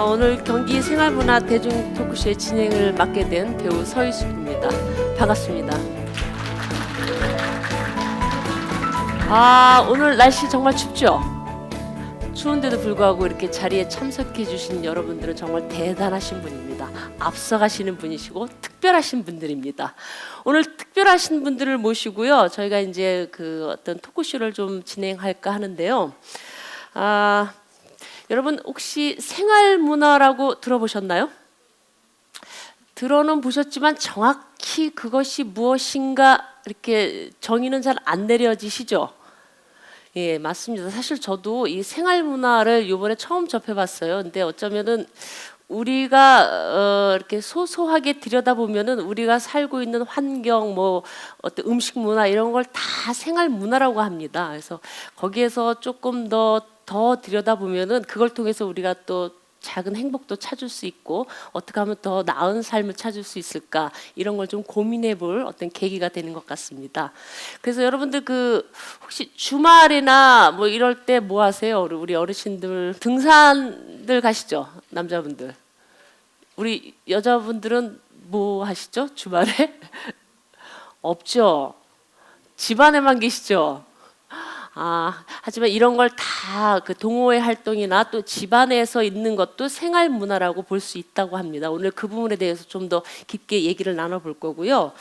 오늘 경기 생활문화 대중 토크쇼의 진행을 맡게 된 배우 서희숙입니다. 반갑습니다. 오늘 날씨 정말 춥죠? 추운데도 불구하고 이렇게 자리에 참석해 주신 여러분들은 정말 대단하신 분입니다. 앞서가시는 분이시고 특별하신 분들입니다. 오늘 특별하신 분들을 모시고요. 저희가 이제 그 어떤 토크쇼를 좀 진행할까 하는데요. 여러분 혹시 생활문화라고 들어보셨나요? 들어는 보셨지만 정확히 그것이 무엇인가 이렇게 정의는 잘 안 내려지시죠? 예, 맞습니다. 사실 저도 이 생활문화를 이번에 처음 접해봤어요. 근데 어쩌면은 우리가 이렇게 소소하게 들여다보면은 우리가 살고 있는 환경, 뭐 어떤 음식 문화 이런 걸 다 생활문화라고 합니다. 그래서 거기에서 조금 더 들여다보면은 그걸 통해서 우리가 또 작은 행복도 찾을 수 있고 어떻게 하면 더 나은 삶을 찾을 수 있을까 이런 걸 좀 고민해 볼 어떤 계기가 되는 것 같습니다. 그래서 여러분들 그 혹시 주말이나 뭐 이럴 때 뭐 하세요? 우리 어르신들 등산들 가시죠? 남자분들. 우리 여자분들은 뭐 하시죠? 주말에? 없죠. 집안에만 계시죠. 하지만 이런 걸 다 그 동호회 활동이나 또 집안에서 있는 것도 생활 문화라고 볼 수 있다고 합니다. 오늘 그 부분에 대해서 좀 더 깊게 얘기를 나눠볼 거고요.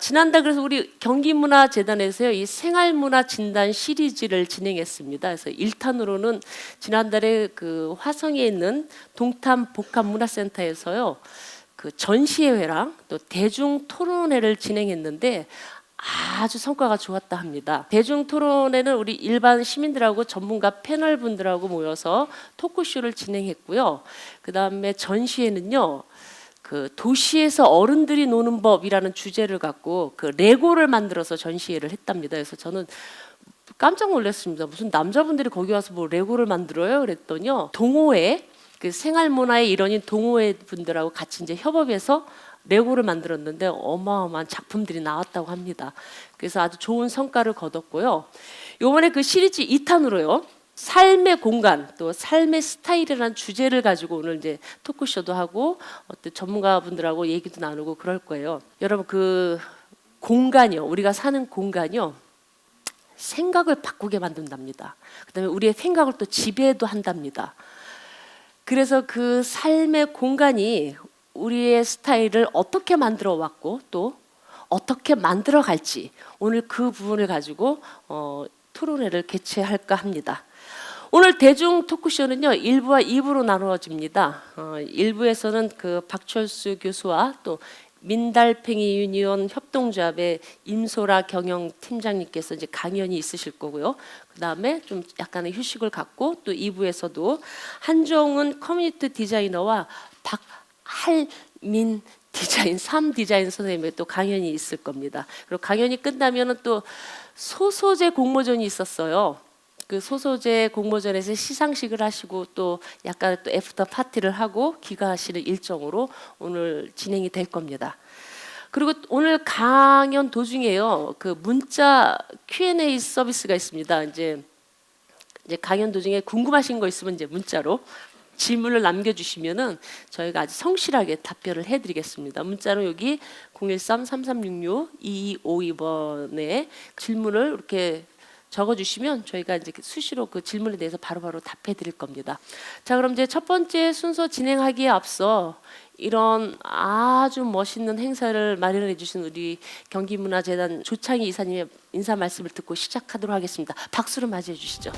지난달 그래서 우리 경기문화재단에서요 이 생활문화 진단 시리즈를 진행했습니다. 그래서 1탄으로는 지난달에 그 화성에 있는 동탄 복합문화센터에서요 그 전시회랑 또 대중 토론회를 진행했는데 아주 성과가 좋았다 합니다. 대중 토론회는 우리 일반 시민들하고 전문가 패널 분들하고 모여서 토크쇼를 진행했고요. 그 다음에 전시회는요. 그 도시에서 어른들이 노는 법이라는 주제를 갖고 그 레고를 만들어서 전시회를 했답니다. 그래서 저는 깜짝 놀랐습니다. 무슨 남자분들이 거기 와서 뭐 레고를 만들어요? 그랬더니요. 동호회, 그 생활문화의 일원인 동호회 분들하고 같이 이제 협업해서 레고를 만들었는데 어마어마한 작품들이 나왔다고 합니다. 그래서 아주 좋은 성과를 거뒀고요. 이번에 그 시리즈 2탄으로요. 삶의 공간 또 삶의 스타일이라는 주제를 가지고 오늘 이제 토크쇼도 하고 어떤 전문가분들하고 얘기도 나누고 그럴 거예요. 여러분 그 공간이요. 우리가 사는 공간이요. 생각을 바꾸게 만든답니다. 그다음에 우리의 생각을 또 지배도 한답니다. 그래서 그 삶의 공간이 우리의 스타일을 어떻게 만들어 왔고 또 어떻게 만들어 갈지 오늘 그 부분을 가지고 토론회를 개최할까 합니다. 오늘 대중 토크쇼는요 1부와 2부로 나누어집니다. 1부에서는 그 박철수 교수와 또 민달팽이 유니온 협동조합의 임소라 경영팀장님께서 이제 강연이 있으실 거고요. 그 다음에 좀 약간의 휴식을 갖고 또 2부에서도 한종은 커뮤니티 디자이너와 박할민 디자인 3디자인 선생님의 또 강연이 있을 겁니다. 그리고 강연이 끝나면은 또 소소제 공모전이 있었어요. 그 소소제 공모전에서 시상식을 하시고 또 약간 또 애프터 파티를 하고 귀가하시는 일정으로 오늘 진행이 될 겁니다. 그리고 오늘 강연 도중에요. 그 문자 Q&A 서비스가 있습니다. 이제 강연 도중에 궁금하신 거 있으면 이제 문자로 질문을 남겨주시면은 저희가 아주 성실하게 답변을 해드리겠습니다. 문자로 여기 013-3366-2252번에 질문을 이렇게 적어주시면 저희가 이제 수시로 그 질문에 대해서 바로바로 답해드릴 겁니다. 자, 그럼 이제 첫 번째 순서 진행하기에 앞서 이런 아주 멋있는 행사를 마련해 주신 우리 경기문화재단 조창희 이사님의 인사 말씀을 듣고 시작하도록 하겠습니다. 박수로 맞이해 주시죠.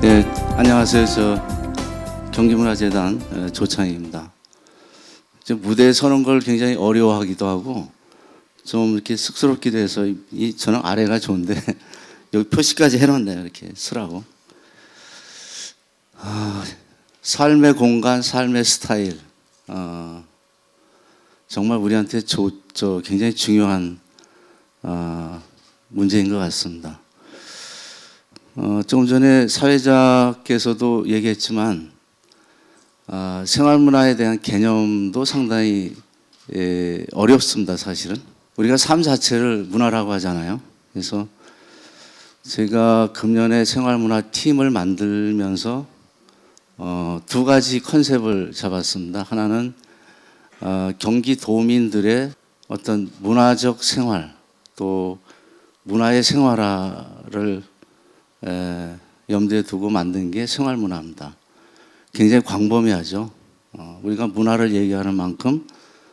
네, 안녕하세요. 저 경기문화재단 조창희입니다. 무대에 서는 걸 굉장히 어려워하기도 하고 좀 이렇게 쑥스럽기도 해서 저는 아래가 좋은데 여기 표시까지 해놨네요. 이렇게 쓰라고. 삶의 공간, 삶의 스타일. 정말 우리한테 굉장히 중요한 문제인 것 같습니다. 조금 전에 사회자께서도 얘기했지만 생활문화에 대한 개념도 상당히 어렵습니다. 사실은 우리가 삶 자체를 문화라고 하잖아요. 그래서 제가 금년에 생활문화 팀을 만들면서 두 가지 컨셉을 잡았습니다. 하나는 경기도민들의 어떤 문화적 생활, 또 문화의 생활화를 염두에 두고 만든 게 생활문화입니다. 굉장히 광범위하죠. 우리가 문화를 얘기하는 만큼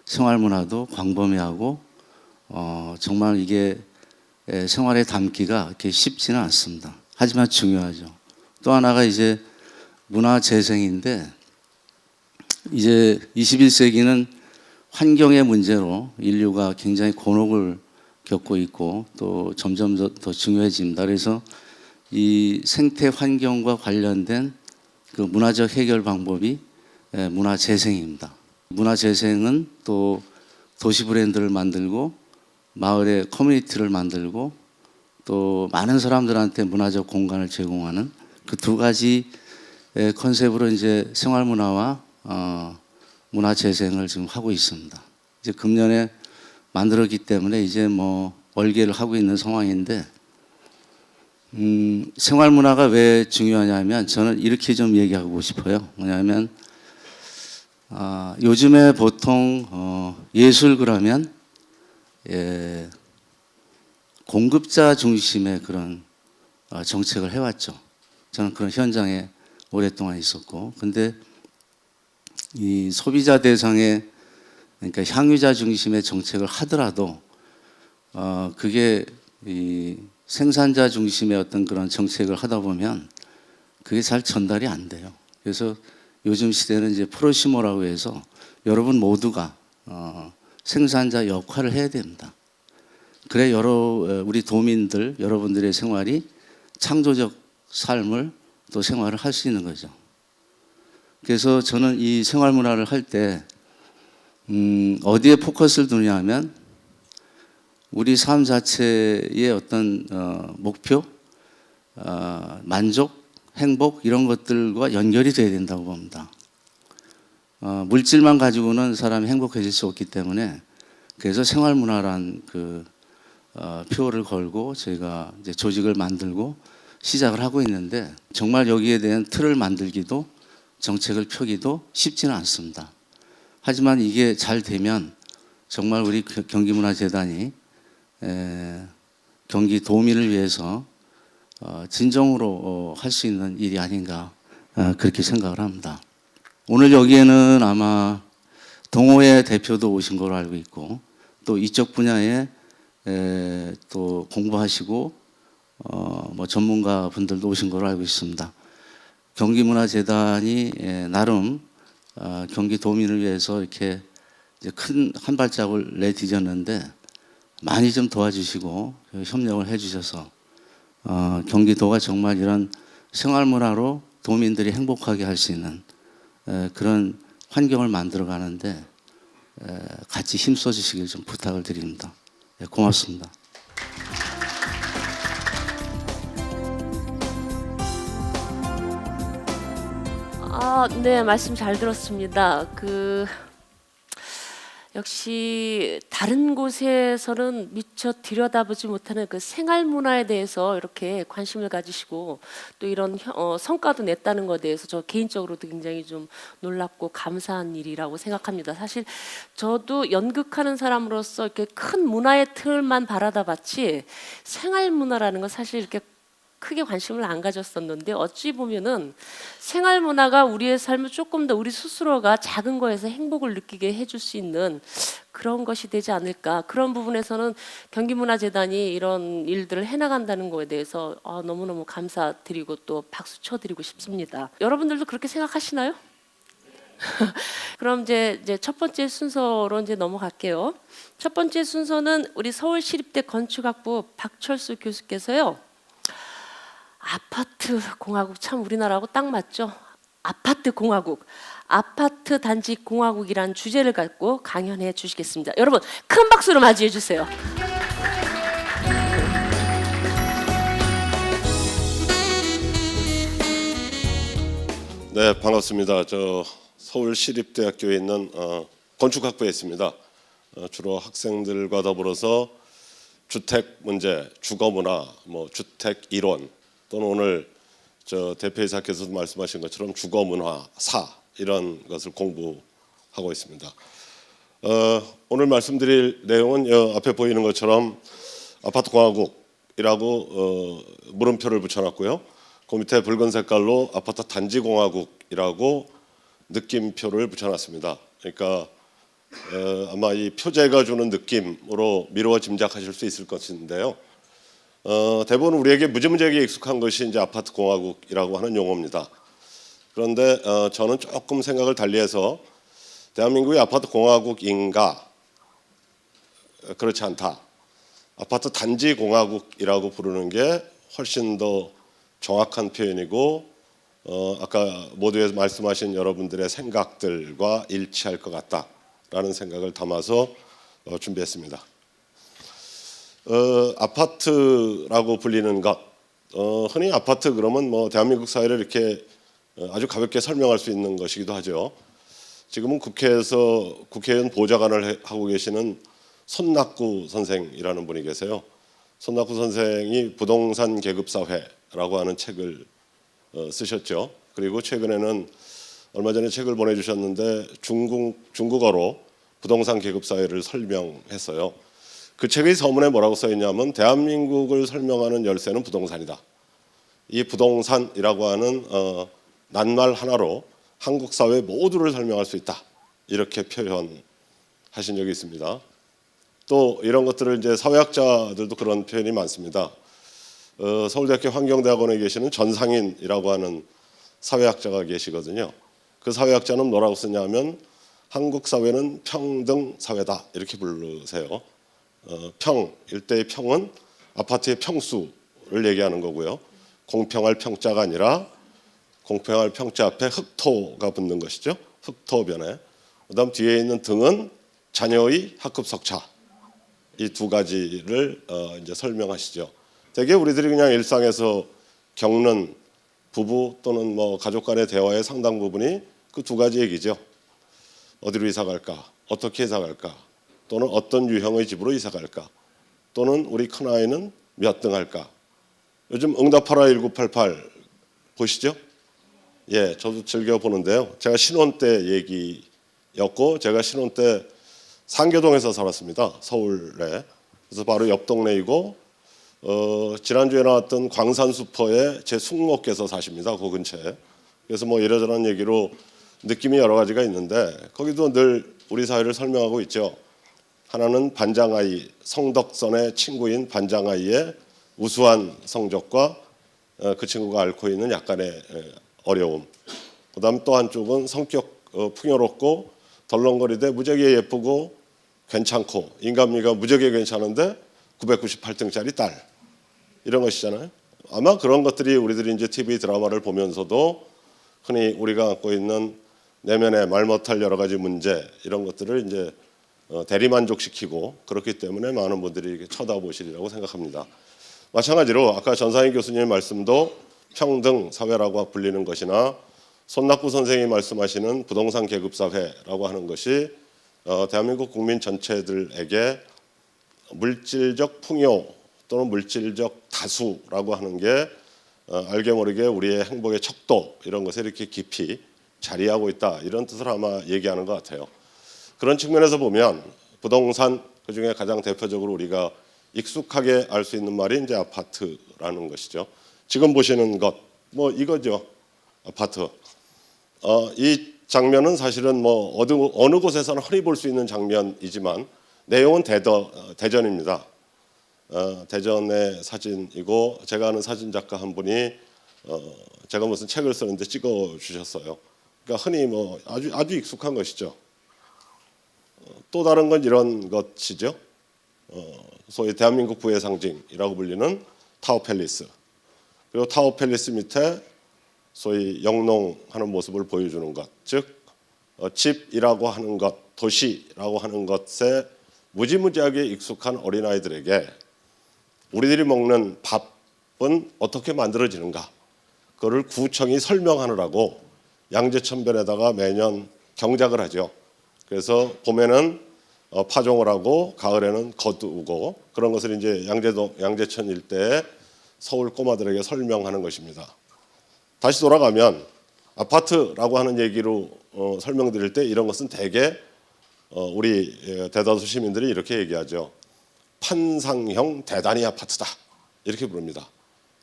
생활문화도 광범위하고 정말 이게 생활에 담기가 이렇게 쉽지는 않습니다. 하지만 중요하죠. 또 하나가 이제 문화 재생인데, 이제 21세기는 환경의 문제로 인류가 굉장히 곤혹을 겪고 있고 또 점점 더 중요해집니다. 그래서 이 생태 환경과 관련된 그 문화적 해결 방법이 문화 재생입니다. 문화 재생은 또 도시 브랜드를 만들고 마을의 커뮤니티를 만들고 또 많은 사람들한테 문화적 공간을 제공하는 그 두 가지 컨셉으로 이제 생활 문화와 문화 재생을 지금 하고 있습니다. 이제 금년에 만들었기 때문에 이제 뭐 월계를 하고 있는 상황인데, 생활 문화가 왜 중요하냐면 저는 이렇게 좀 얘기하고 싶어요. 뭐냐면 요즘에 보통 예술 그러면 공급자 중심의 그런 정책을 해왔죠. 저는 그런 현장에 오랫동안 있었고, 근데 이 소비자 대상의, 그러니까 향유자 중심의 정책을 하더라도 그게 이 생산자 중심의 어떤 그런 정책을 하다 보면 그게 잘 전달이 안 돼요. 그래서 요즘 시대는 이제 프로시모라고 해서 여러분 모두가 생산자 역할을 해야 됩니다. 그래 우리 도민들 여러분들의 생활이 창조적 삶을 또 생활을 할 수 있는 거죠. 그래서 저는 이 생활 문화를 할 때 어디에 포커스를 두냐 하면 우리 삶 자체의 어떤 목표, 만족, 행복 이런 것들과 연결이 돼야 된다고 봅니다. 물질만 가지고는 사람이 행복해질 수 없기 때문에, 그래서 생활 문화란 그 표어를 걸고 저희가 이제 조직을 만들고 시작을 하고 있는데, 정말 여기에 대한 틀을 만들기도 정책을 펴기도 쉽지는 않습니다. 하지만 이게 잘 되면 정말 우리 경기문화재단이 경기도민을 위해서 진정으로 할 수 있는 일이 아닌가 그렇게 생각을 합니다. 오늘 여기에는 아마 동호회 대표도 오신 걸로 알고 있고, 또 이쪽 분야에 또 공부하시고 뭐 전문가 분들도 오신 걸로 알고 있습니다. 경기문화재단이 나름 경기도민을 위해서 이렇게 이제 큰 한 발짝을 내디뎠는데 많이 좀 도와주시고 협력을 해주셔서 경기도가 정말 이런 생활문화로 도민들이 행복하게 할 수 있는 그런 환경을 만들어 가는데 같이 힘써 주시길 좀 부탁을 드립니다. 고맙습니다. 네, 말씀 잘 들었습니다. 역시 다른 곳에서는 미처 들여다보지 못하는 그 생활 문화에 대해서 이렇게 관심을 가지시고 또 이런 성과도 냈다는 것에 대해서 저 개인적으로도 굉장히 좀 놀랍고 감사한 일이라고 생각합니다. 사실 저도 연극하는 사람으로서 이렇게 큰 문화의 틀만 바라다 봤지 생활 문화라는 건 사실 이렇게 크게 관심을 안 가졌었는데, 어찌 보면은 생활 문화가 우리의 삶을 조금 더 우리 스스로가 작은 거에서 행복을 느끼게 해줄 수 있는 그런 것이 되지 않을까. 그런 부분에서는 경기문화재단이 이런 일들을 해나간다는 거에 대해서 너무너무 감사드리고 또 박수 쳐드리고 싶습니다. 여러분들도 그렇게 생각하시나요? 그럼 이제 첫 번째 순서로 이제 넘어갈게요. 첫 번째 순서는 우리 서울시립대 건축학부 박철수 교수께서요. 아파트 공화국, 참 우리나라하고 딱 맞죠? 아파트 공화국, 아파트 단지 공화국이란 주제를 갖고 강연해 주시겠습니다. 여러분 큰 박수로 맞이해 주세요. 네, 반갑습니다. 저 서울시립대학교에 있는 건축학부에 있습니다. 주로 학생들과 더불어서 주택 문제, 주거 문화, 뭐 주택 이론 또는 오늘 저 대표이사께서도 말씀하신 것처럼 주거 문화사 이런 것을 공부하고 있습니다. 오늘 말씀드릴 내용은 앞에 보이는 것처럼 아파트 공화국이라고 물음표를 붙여놨고요. 그 밑에 붉은 색깔로 아파트 단지 공화국이라고 느낌표를 붙여놨습니다. 그러니까 아마 이 표제가 주는 느낌으로 미루어 짐작하실 수 있을 것인데요. 대부분 우리에게 무지무지하게 익숙한 것이 이제 아파트 공화국이라고 하는 용어입니다. 그런데 저는 조금 생각을 달리해서 대한민국이 아파트 공화국인가? 그렇지 않다. 아파트 단지 공화국이라고 부르는 게 훨씬 더 정확한 표현이고 아까 모두에서 말씀하신 여러분들의 생각들과 일치할 것 같다라는 생각을 담아서 준비했습니다. 아파트라고 불리는 것, 흔히 아파트 그러면 뭐 대한민국 사회를 이렇게 아주 가볍게 설명할 수 있는 것이기도 하죠. 지금은 국회에서 국회의원 보좌관을 하고 계시는 손낙구 선생이라는 분이 계세요. 손낙구 선생이 부동산 계급사회라고 하는 책을 쓰셨죠. 그리고 최근에는 얼마 전에 책을 보내주셨는데 중국어로 부동산 계급사회를 설명했어요. 그 책의 서문에 뭐라고 써있냐면 대한민국을 설명하는 열쇠는 부동산이다. 이 부동산이라고 하는 낱말 하나로 한국 사회 모두를 설명할 수 있다. 이렇게 표현하신 적이 있습니다. 또 이런 것들을 이제 사회학자들도 그런 표현이 많습니다. 서울대학교 환경대학원에 계시는 전상인이라고 하는 사회학자가 계시거든요. 그 사회학자는 뭐라고 쓰냐면 한국 사회는 평등 사회다 이렇게 부르세요. 일대의 평은 아파트의 평수를 얘기하는 거고요. 공평할 평자가 아니라 공평할 평자 앞에 흑토가 붙는 것이죠. 흑토변에. 그다음 뒤에 있는 등은 자녀의 학급 석차. 이 두 가지를 이제 설명하시죠. 대개 우리들이 그냥 일상에서 겪는 부부 또는 뭐 가족 간의 대화의 상당 부분이 그 두 가지 얘기죠. 어디로 이사 갈까? 어떻게 이사 갈까? 또는 어떤 유형의 집으로 이사 갈까? 또는 우리 큰아이는 몇 등 할까? 요즘 응답하라 1988 보시죠? 예, 저도 즐겨 보는데요. 제가 신혼 때 얘기였고 제가 신혼 때 상교동에서 살았습니다. 서울에. 그래서 바로 옆 동네이고 지난주에 나왔던 광산수퍼에 제 숙모께서 사십니다. 그 근처에. 그래서 뭐 이러저런 얘기로 느낌이 여러 가지가 있는데 거기도 늘 우리 사회를 설명하고 있죠. 하나는 반장아이, 성덕선의 친구인 반장아이의 우수한 성적과 그 친구가 앓고 있는 약간의 어려움. 그다음 또 한쪽은 성격 풍요롭고 덜렁거리되 무지하게 예쁘고 괜찮고 인간미가 무지하게 괜찮은데 998등짜리 딸 이런 것이잖아요. 아마 그런 것들이 우리들이 이제 TV 드라마를 보면서도 흔히 우리가 갖고 있는 내면의 말 못할 여러 가지 문제 이런 것들을 이제 대리만족시키고 그렇기 때문에 많은 분들이 이렇게 쳐다보시리라고 생각합니다. 마찬가지로 아까 전상희 교수님의 말씀도 평등 사회라고 불리는 것이나 손낙구 선생이 말씀하시는 부동산 계급사회라고 하는 것이 대한민국 국민 전체들에게 물질적 풍요 또는 물질적 다수라고 하는 게 알게 모르게 우리의 행복의 척도 이런 것에 이렇게 깊이 자리하고 있다 이런 뜻을 아마 얘기하는 것 같아요. 그런 측면에서 보면 부동산 그중에 가장 대표적으로 우리가 익숙하게 알 수 있는 말이 이제 아파트라는 것이죠. 지금 보시는 것 뭐 이거죠. 아파트. 이 장면은 사실은 뭐 어느 곳에서나 흔히 볼 수 있는 장면이지만 내용은 대전입니다. 대전의 사진이고 제가 아는 사진 작가 한 분이 제가 무슨 책을 쓰는데 찍어 주셨어요. 그러니까 흔히 뭐 아주 익숙한 것이죠. 또 다른 건 이런 것이죠. 소위 대한민국 부의 상징이라고 불리는 타워팰리스. 그리고 타워팰리스 밑에 소위 영농하는 모습을 보여주는 것, 즉 집이라고 하는 것, 도시라고 하는 것에 무지무지하게 익숙한 어린아이들에게 우리들이 먹는 밥은 어떻게 만들어지는가, 그거를 구청이 설명하느라고 양재천변에다가 매년 경작을 하죠. 그래서 봄에는 파종을 하고 가을에는 거두고 그런 것을 이제 양재천 일대의 서울 꼬마들에게 설명하는 것입니다. 다시 돌아가면 아파트라고 하는 얘기로 설명드릴 때 이런 것은 대개 우리 대다수 시민들이 이렇게 얘기하죠. 판상형 대단위 아파트다 이렇게 부릅니다.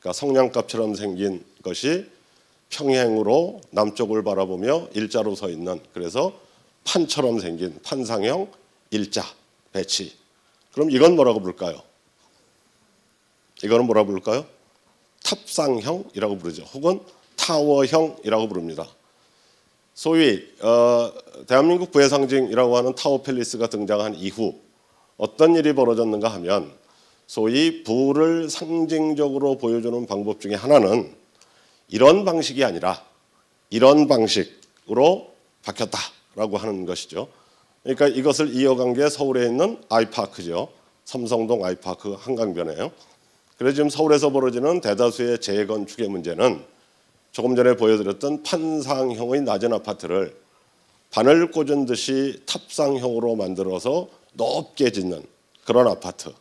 그러니까 성냥갑처럼 생긴 것이 평행으로 남쪽을 바라보며 일자로 서 있는, 그래서 판처럼 생긴 판상형 일자 배치. 그럼 이건 뭐라고 부를까요? 이거는 뭐라고 부를까요? 탑상형이라고 부르죠. 혹은 타워형이라고 부릅니다. 소위 대한민국 부의 상징이라고 하는 타워 팰리스가 등장한 이후 어떤 일이 벌어졌는가 하면 소위 부를 상징적으로 보여주는 방법 중에 하나는 이런 방식이 아니라 이런 방식으로 바뀌었다라고 하는 것이죠. 그러니까 이것을 이어간 게 서울에 있는 아이파크죠. 삼성동 아이파크 한강변에요. 그래서 지금 서울에서 벌어지는 대다수의 재건축의 문제는 조금 전에 보여드렸던 판상형의 낮은 아파트를 바늘 꽂은 듯이 탑상형으로 만들어서 높게 짓는 그런 아파트,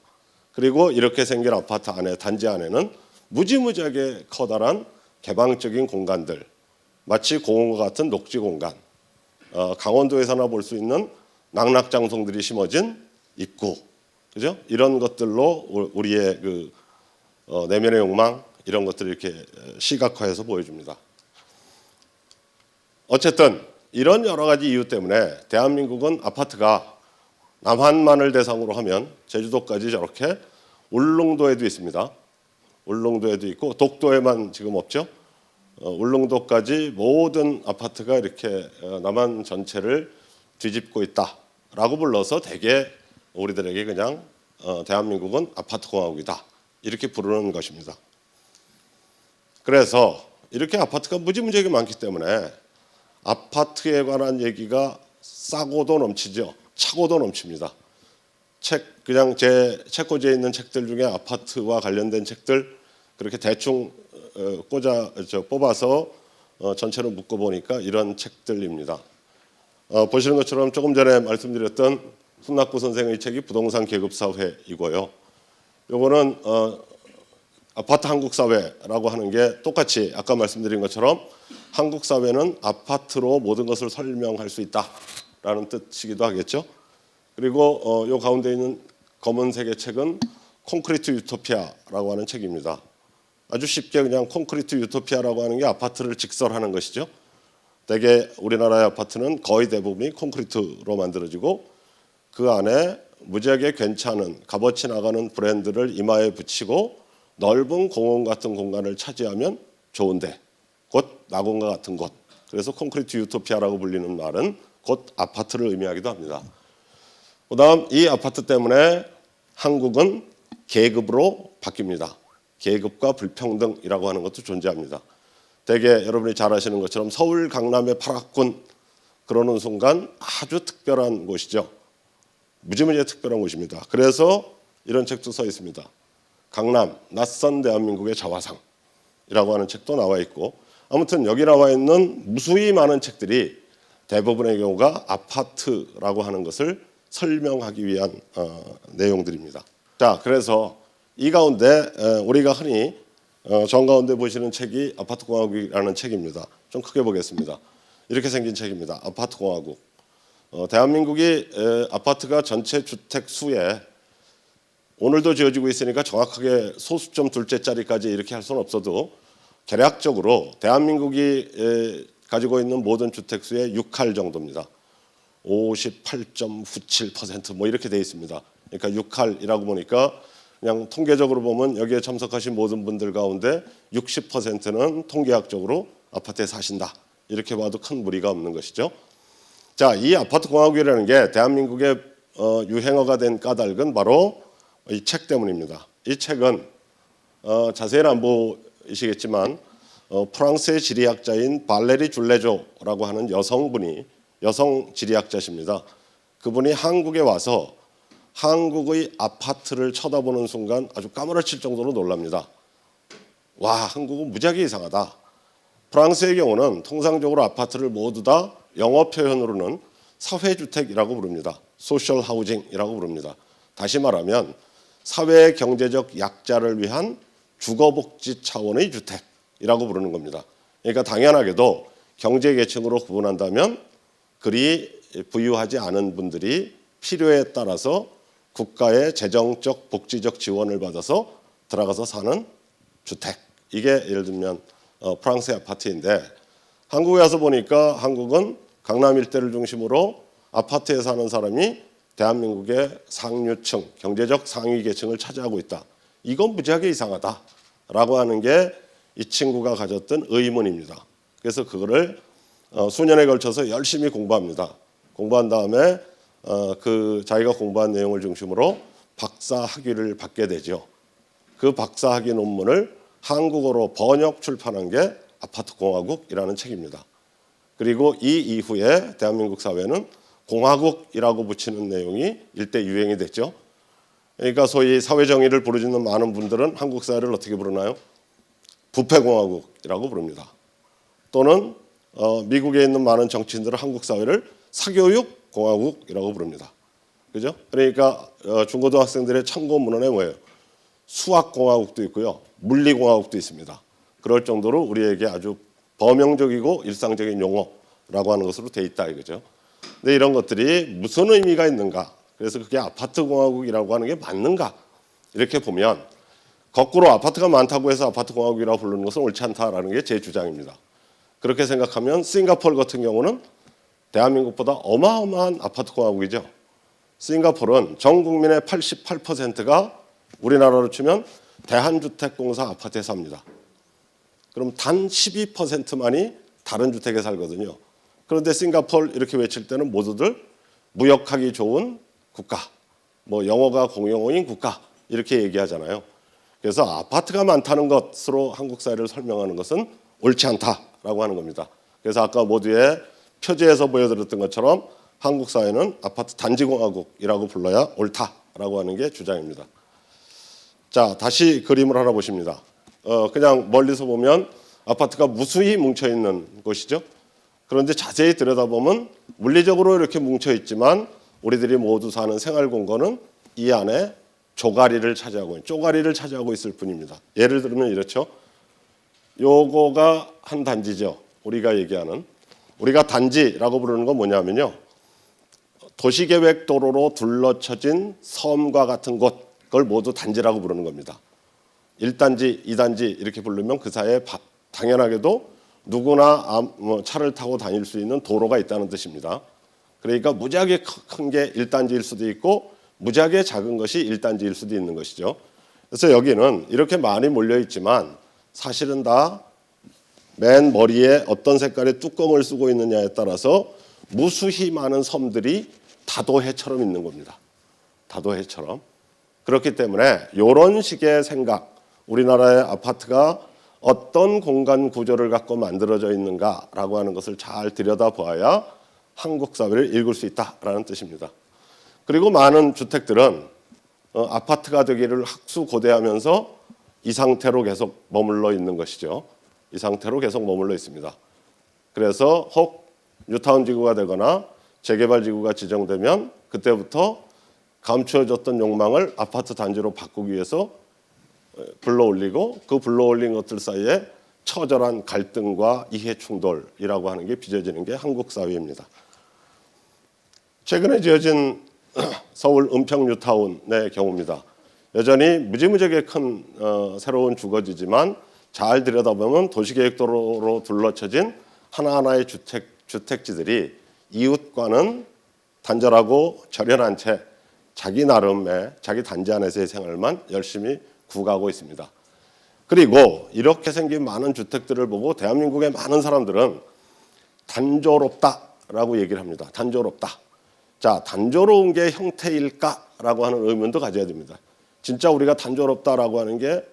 그리고 이렇게 생긴 아파트 안에, 단지 안에는 무지무지하게 커다란 개방적인 공간들, 마치 공원과 같은 녹지 공간, 강원도에서나 볼 수 있는 낙낙장송들이 심어진 입구, 그죠? 이런 것들로 우리의 그 내면의 욕망, 이런 것들을 이렇게 시각화해서 보여줍니다. 어쨌든 이런 여러 가지 이유 때문에 대한민국은 아파트가 남한만을 대상으로 하면 제주도까지 저렇게 울릉도에도 있습니다. 울릉도에도 있고 독도에만 지금 없죠. 울릉도까지 모든 아파트가 이렇게 남한 전체를 뒤집고 있다라고 불러서 대개 우리들에게 그냥 대한민국은 아파트 공화국이다 이렇게 부르는 것입니다. 그래서 이렇게 아파트가 무지무지하게 많기 때문에 아파트에 관한 얘기가 싸고도 넘치죠. 차고도 넘칩니다. 그냥 제 책꽂이에 있는 책들 중에 아파트와 관련된 책들 그렇게 대충 뽑아서 전체로 묶어보니까 이런 책들입니다. 보시는 것처럼 조금 전에 말씀드렸던 손낙구 선생의 책이 부동산 계급사회이고요. 요거는 아파트 한국사회라고 하는 게 똑같이 아까 말씀드린 것처럼 한국사회는 아파트로 모든 것을 설명할 수 있다라는 뜻이기도 하겠죠. 그리고 요 가운데 있는 검은색의 책은 콘크리트 유토피아라고 하는 책입니다. 아주 쉽게 그냥 콘크리트 유토피아라고 하는 게 아파트를 직설하는 것이죠. 대개 우리나라의 아파트는 거의 대부분이 콘크리트로 만들어지고 그 안에 무지하게 괜찮은 값어치 나가는 브랜드를 이마에 붙이고 넓은 공원 같은 공간을 차지하면 좋은데, 곧 낙원과 같은 곳. 그래서 콘크리트 유토피아라고 불리는 말은 곧 아파트를 의미하기도 합니다. 그다음 이 아파트 때문에 한국은 계급으로 바뀝니다. 계급과 불평등이라고 하는 것도 존재합니다. 대개 여러분이 잘 아시는 것처럼 서울 강남의 8학군 그러는 순간 아주 특별한 곳이죠. 무지무지하게 특별한 곳입니다. 그래서 이런 책도 써 있습니다. 강남, 낯선 대한민국의 자화상이라고 하는 책도 나와 있고, 아무튼 여기 나와 있는 무수히 많은 책들이 대부분의 경우가 아파트라고 하는 것을 설명하기 위한 내용들입니다. 자, 그래서 이 가운데 우리가 흔히 정가운데 보시는 책이 아파트공화국이라는 책입니다. 좀 크게 보겠습니다. 이렇게 생긴 책입니다. 아파트공화국. 대한민국이 아파트가 전체 주택 수에 오늘도 지어지고 있으니까 정확하게 소수점 둘째 자리까지 이렇게 할 수는 없어도 개략적으로 대한민국이 가지고 있는 모든 주택 수의 6할 정도입니다. 58.97% 뭐 이렇게 돼 있습니다. 그러니까 6할이라고 보니까 그냥 통계적으로 보면 여기에 참석하신 모든 분들 가운데 60%는 통계학적으로 아파트에 사신다. 이렇게 봐도 큰 무리가 없는 것이죠. 자, 이 아파트 공화국이라는 게 대한민국의 유행어가 된 까닭은 바로 이 책 때문입니다. 이 책은 자세히는 안 보이시겠지만 프랑스의 지리학자인 발레리 줄레조라고 하는 여성 지리학자십니다. 그분이 한국에 와서 한국의 아파트를 쳐다보는 순간 아주 까무러칠 정도로 놀랍니다. 와, 한국은 무지하게 이상하다. 프랑스의 경우는 통상적으로 아파트를 모두 다 영어 표현으로는 사회주택이라고 부릅니다. 소셜 하우징이라고 부릅니다. 다시 말하면 사회 경제적 약자를 위한 주거복지 차원의 주택이라고 부르는 겁니다. 그러니까 당연하게도 경제계층으로 구분한다면 그리 부유하지 않은 분들이 필요에 따라서 국가의 재정적 복지적 지원을 받아서 들어가서 사는 주택. 이게 예를 들면 프랑스의 아파트인데 한국에 와서 보니까 한국은 강남 일대를 중심으로 아파트에 사는 사람이 대한민국의 상류층, 경제적 상위 계층을 차지하고 있다. 이건 무지하게 이상하다라고 하는 게 이 친구가 가졌던 의문입니다. 그래서 그거를 수년에 걸쳐서 열심히 공부합니다. 공부한 다음에 그 자기가 공부한 내용을 중심으로 박사 학위를 받게 되죠. 그 박사 학위 논문을 한국어로 번역 출판한 게 아파트공화국이라는 책입니다. 그리고 이 이후에 대한민국 사회는 공화국이라고 붙이는 내용이 일대 유행이 됐죠. 그러니까 소위 사회정의를 부르짖는 많은 분들은 한국 사회를 어떻게 부르나요? 부패공화국이라고 부릅니다. 또는 미국에 있는 많은 정치인들은 한국 사회를 사교육공화국이라고 부릅니다. 그죠? 그러니까 중고등학생들의 참고 문헌에 뭐예요? 수학공화국도 있고요. 물리공화국도 있습니다. 그럴 정도로 우리에게 아주 범용적이고 일상적인 용어라고 하는 것으로 돼 있다 이거죠. 근데 이런 것들이 무슨 의미가 있는가? 그래서 그게 아파트공화국이라고 하는 게 맞는가? 이렇게 보면 거꾸로 아파트가 많다고 해서 아파트공화국이라고 부르는 것은 옳지 않다라는 게 제 주장입니다. 그렇게 생각하면 싱가포르 같은 경우는 대한민국보다 어마어마한 아파트공화국이죠. 싱가포르는 전 국민의 88%가 우리나라로 치면 대한주택공사 아파트에 삽니다. 그럼 단 12%만이 다른 주택에 살거든요. 그런데 싱가포르 이렇게 외칠 때는 모두들 무역하기 좋은 국가, 뭐 영어가 공용어인 국가 이렇게 얘기하잖아요. 그래서 아파트가 많다는 것으로 한국 사회를 설명하는 것은 옳지 않다라고 하는 겁니다. 그래서 아까 모두의 표지에서 보여드렸던 것처럼 한국 사회는 아파트 단지공화국이라고 불러야 옳다라고 하는 게 주장입니다. 자, 다시 그림을 하나 보십니다. 그냥 멀리서 보면 아파트가 무수히 뭉쳐 있는 곳이죠. 그런데 자세히 들여다보면 물리적으로 이렇게 뭉쳐 있지만 우리들이 모두 사는 생활 공간은 이 안에 쪼가리를 차지하고 있을 뿐입니다. 예를 들면 이렇죠. 요거가 한 단지죠. 우리가 얘기하는 우리가 단지라고 부르는 건 뭐냐면요. 도시계획도로로 둘러쳐진 섬과 같은 곳 그걸 모두 단지라고 부르는 겁니다. 1단지, 2단지 이렇게 부르면 그 사이에 당연하게도 누구나 차를 타고 다닐 수 있는 도로가 있다는 뜻입니다. 그러니까 무지하게 큰 게 1단지일 수도 있고 무지하게 작은 것이 1단지일 수도 있는 것이죠. 그래서 여기는 이렇게 많이 몰려 있지만 사실은 다 맨 머리에 어떤 색깔의 뚜껑을 쓰고 있느냐에 따라서 무수히 많은 섬들이 다도해처럼 있는 겁니다. 다도해처럼. 그렇기 때문에 이런 식의 생각, 우리나라의 아파트가 어떤 공간 구조를 갖고 만들어져 있는가라고 하는 것을 잘 들여다보아야 한국 사회를 읽을 수 있다라는 뜻입니다. 그리고 많은 주택들은 아파트가 되기를 학수고대하면서 이 상태로 계속 머물러 있는 것이죠. 이 상태로 계속 머물러 있습니다. 그래서 혹 뉴타운 지구가 되거나 재개발 지구가 지정되면 그때부터 감추어졌던 욕망을 아파트 단지로 바꾸기 위해서 불러올리고 그 불러올린 것들 사이에 처절한 갈등과 이해 충돌이라고 하는 게 빚어지는 게 한국 사회입니다. 최근에 지어진 서울 은평 뉴타운의 경우입니다. 여전히 무지무지하게 큰 새로운 주거지지만 잘 들여다보면 도시계획도로로 둘러쳐진 하나하나의 주택지들이 이웃과는 단절하고 절연한 채 자기 나름의 자기 단지 안에서의 생활만 열심히 구가하고 있습니다. 그리고 이렇게 생긴 많은 주택들을 보고 대한민국의 많은 사람들은 단조롭다라고 얘기를 합니다. 단조롭다. 자, 단조로운 게 형태일까라고 하는 의문도 가져야 됩니다. 진짜 우리가 단조롭다라고 하는 게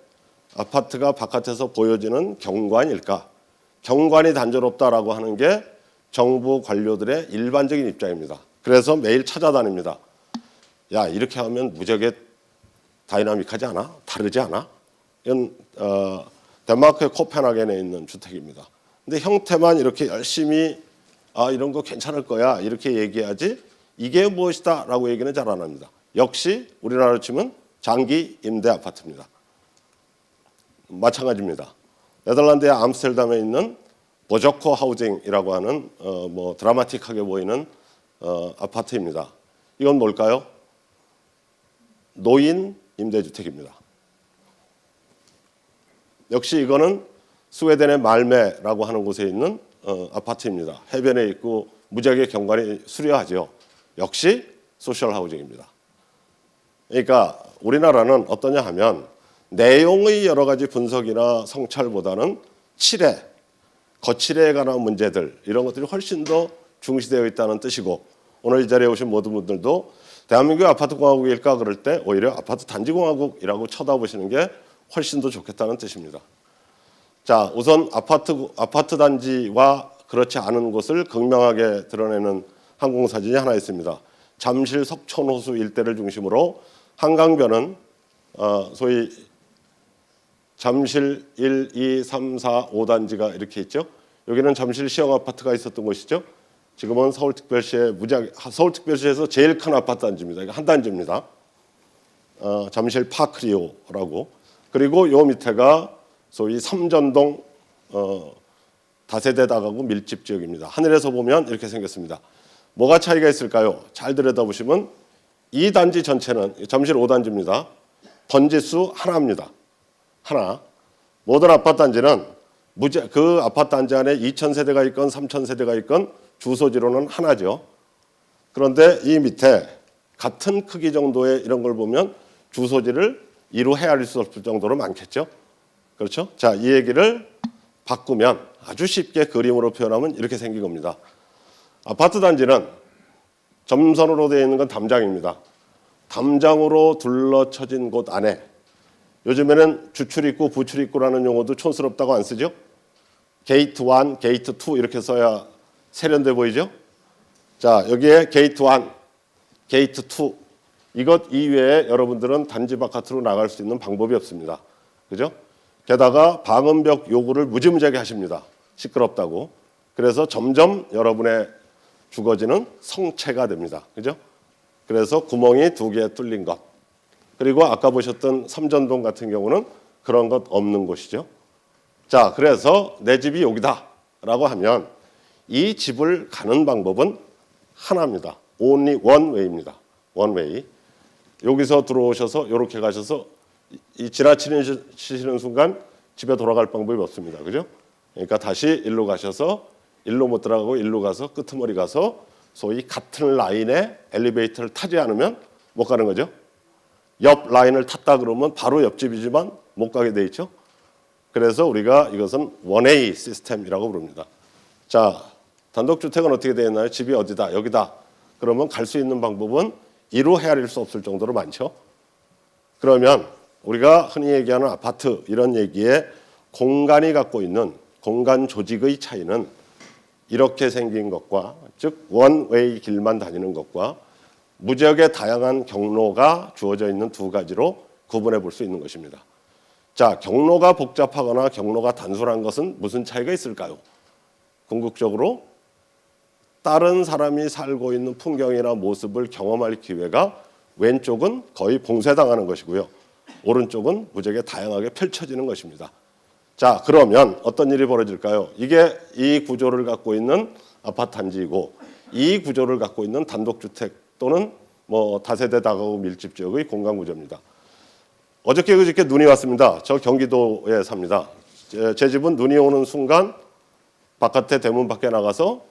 아파트가 바깥에서 보여지는 경관일까? 경관이 단조롭다라고 하는 게 정부 관료들의 일반적인 입장입니다. 그래서 매일 찾아다닙니다. 야, 이렇게 하면 무지하게 다이나믹하지 않아? 다르지 않아? 이건 덴마크의 코펜하겐에 있는 주택입니다. 근데 형태만 이렇게 열심히 아 이런 거 괜찮을 거야 이렇게 얘기하지 이게 무엇이다라고 얘기는 잘 안 합니다. 역시 우리나라로 치면 장기 임대 아파트입니다. 마찬가지입니다. 네덜란드의 암스테르담에 있는 보저코 하우징이라고 하는 뭐 드라마틱하게 보이는 아파트입니다. 이건 뭘까요? 노인 임대주택입니다. 역시 이거는 스웨덴의 말메라고 하는 곳에 있는 아파트입니다. 해변에 있고 무지하게 경관이 수려하죠. 역시 소셜 하우징입니다. 그러니까 우리나라는 어떠냐 하면 내용의 여러 가지 분석이나 성찰보다는 칠해, 거칠에 관한 문제들 이런 것들이 훨씬 더 중시되어 있다는 뜻이고 오늘 이 자리에 오신 모든 분들도 대한민국이 아파트 공화국일까 그럴 때 오히려 아파트 단지 공화국이라고 쳐다보시는 게 훨씬 더 좋겠다는 뜻입니다. 자, 우선 아파트 단지와 그렇지 않은 곳을 극명하게 드러내는 항공사진이 하나 있습니다. 잠실 석촌호수 일대를 중심으로 한강변은 소위 잠실 1, 2, 3, 4, 5단지가 이렇게 있죠. 여기는 잠실 시형 아파트가 있었던 곳이죠. 지금은 서울특별시에서 제일 큰 아파트 단지입니다. 이거 한 단지입니다. 잠실 파크리오라고. 그리고 요 밑에가 소위 삼전동 다세대 다가구 밀집 지역입니다. 하늘에서 보면 이렇게 생겼습니다. 뭐가 차이가 있을까요? 잘 들여다보시면 이 단지 전체는 잠실 5단지입니다. 번지수 하나입니다. 하나. 모든 아파트 단지는 그 아파트 단지 안에 2,000세대가 있건 3,000세대가 있건 주소지로는 하나죠. 그런데 이 밑에 같은 크기 정도의 이런 걸 보면 주소지를 이루 헤아릴 수 없을 정도로 많겠죠. 그렇죠? 자, 이 얘기를 바꾸면 아주 쉽게 그림으로 표현하면 이렇게 생긴 겁니다. 아파트 단지는 점선으로 되어 있는 건 담장입니다. 담장으로 둘러쳐진 곳 안에 요즘에는 주출입구, 부출입구라는 용어도 촌스럽다고 안 쓰죠? 게이트 1, 게이트 2 이렇게 써야 세련돼 보이죠? 자, 여기에 게이트 1, 게이트 2 이것 이외에 여러분들은 단지 바깥으로 나갈 수 있는 방법이 없습니다. 그죠? 게다가 방음벽 요구를 무지무지하게 하십니다. 시끄럽다고. 그래서 점점 여러분의 주거지는 성체가 됩니다. 그죠? 그래서 구멍이 2개 뚫린 것. 그리고 아까 보셨던 삼전동 같은 경우는 그런 것 없는 곳이죠. 자, 그래서 내 집이 여기다라고 하면 이 집을 가는 방법은 하나입니다. only one way입니다. one way. 여기서 들어오셔서 이렇게 가셔서 이 지나치시는 순간 집에 돌아갈 방법이 없습니다. 그죠? 그러니까 다시 일로 가셔서 일로 못 들어가고 일로 가서 끄트머리 가서 소위 같은 라인에 엘리베이터를 타지 않으면 못 가는 거죠. 옆 라인을 탔다 그러면 바로 옆집이지만 못 가게 돼 있죠. 그래서 우리가 이것은 원웨이 시스템이라고 부릅니다. 자, 단독주택은 어떻게 되어 있나요? 집이 어디다, 여기다. 그러면 갈 수 있는 방법은 이루 헤아릴 수 없을 정도로 많죠. 그러면 우리가 흔히 얘기하는 아파트 이런 얘기에 공간이 갖고 있는 공간 조직의 차이는 이렇게 생긴 것과 즉 원웨이 길만 다니는 것과 무지하게 다양한 경로가 주어져 있는 두 가지로 구분해 볼 수 있는 것입니다. 자, 경로가 복잡하거나 경로가 단순한 것은 무슨 차이가 있을까요? 궁극적으로 다른 사람이 살고 있는 풍경이나 모습을 경험할 기회가 왼쪽은 거의 봉쇄당하는 것이고요. 오른쪽은 무지하게 다양하게 펼쳐지는 것입니다. 자, 그러면 어떤 일이 벌어질까요? 이게 이 구조를 갖고 있는 아파트 단지이고 이 구조를 갖고 있는 단독주택 또는 뭐 다세대 다가구 밀집 지역의 공간 구조입니다. 어저께 그저께 눈이 왔습니다. 저 경기도에 삽니다. 제 집은 눈이 오는 순간 바깥에 대문 밖에 나가서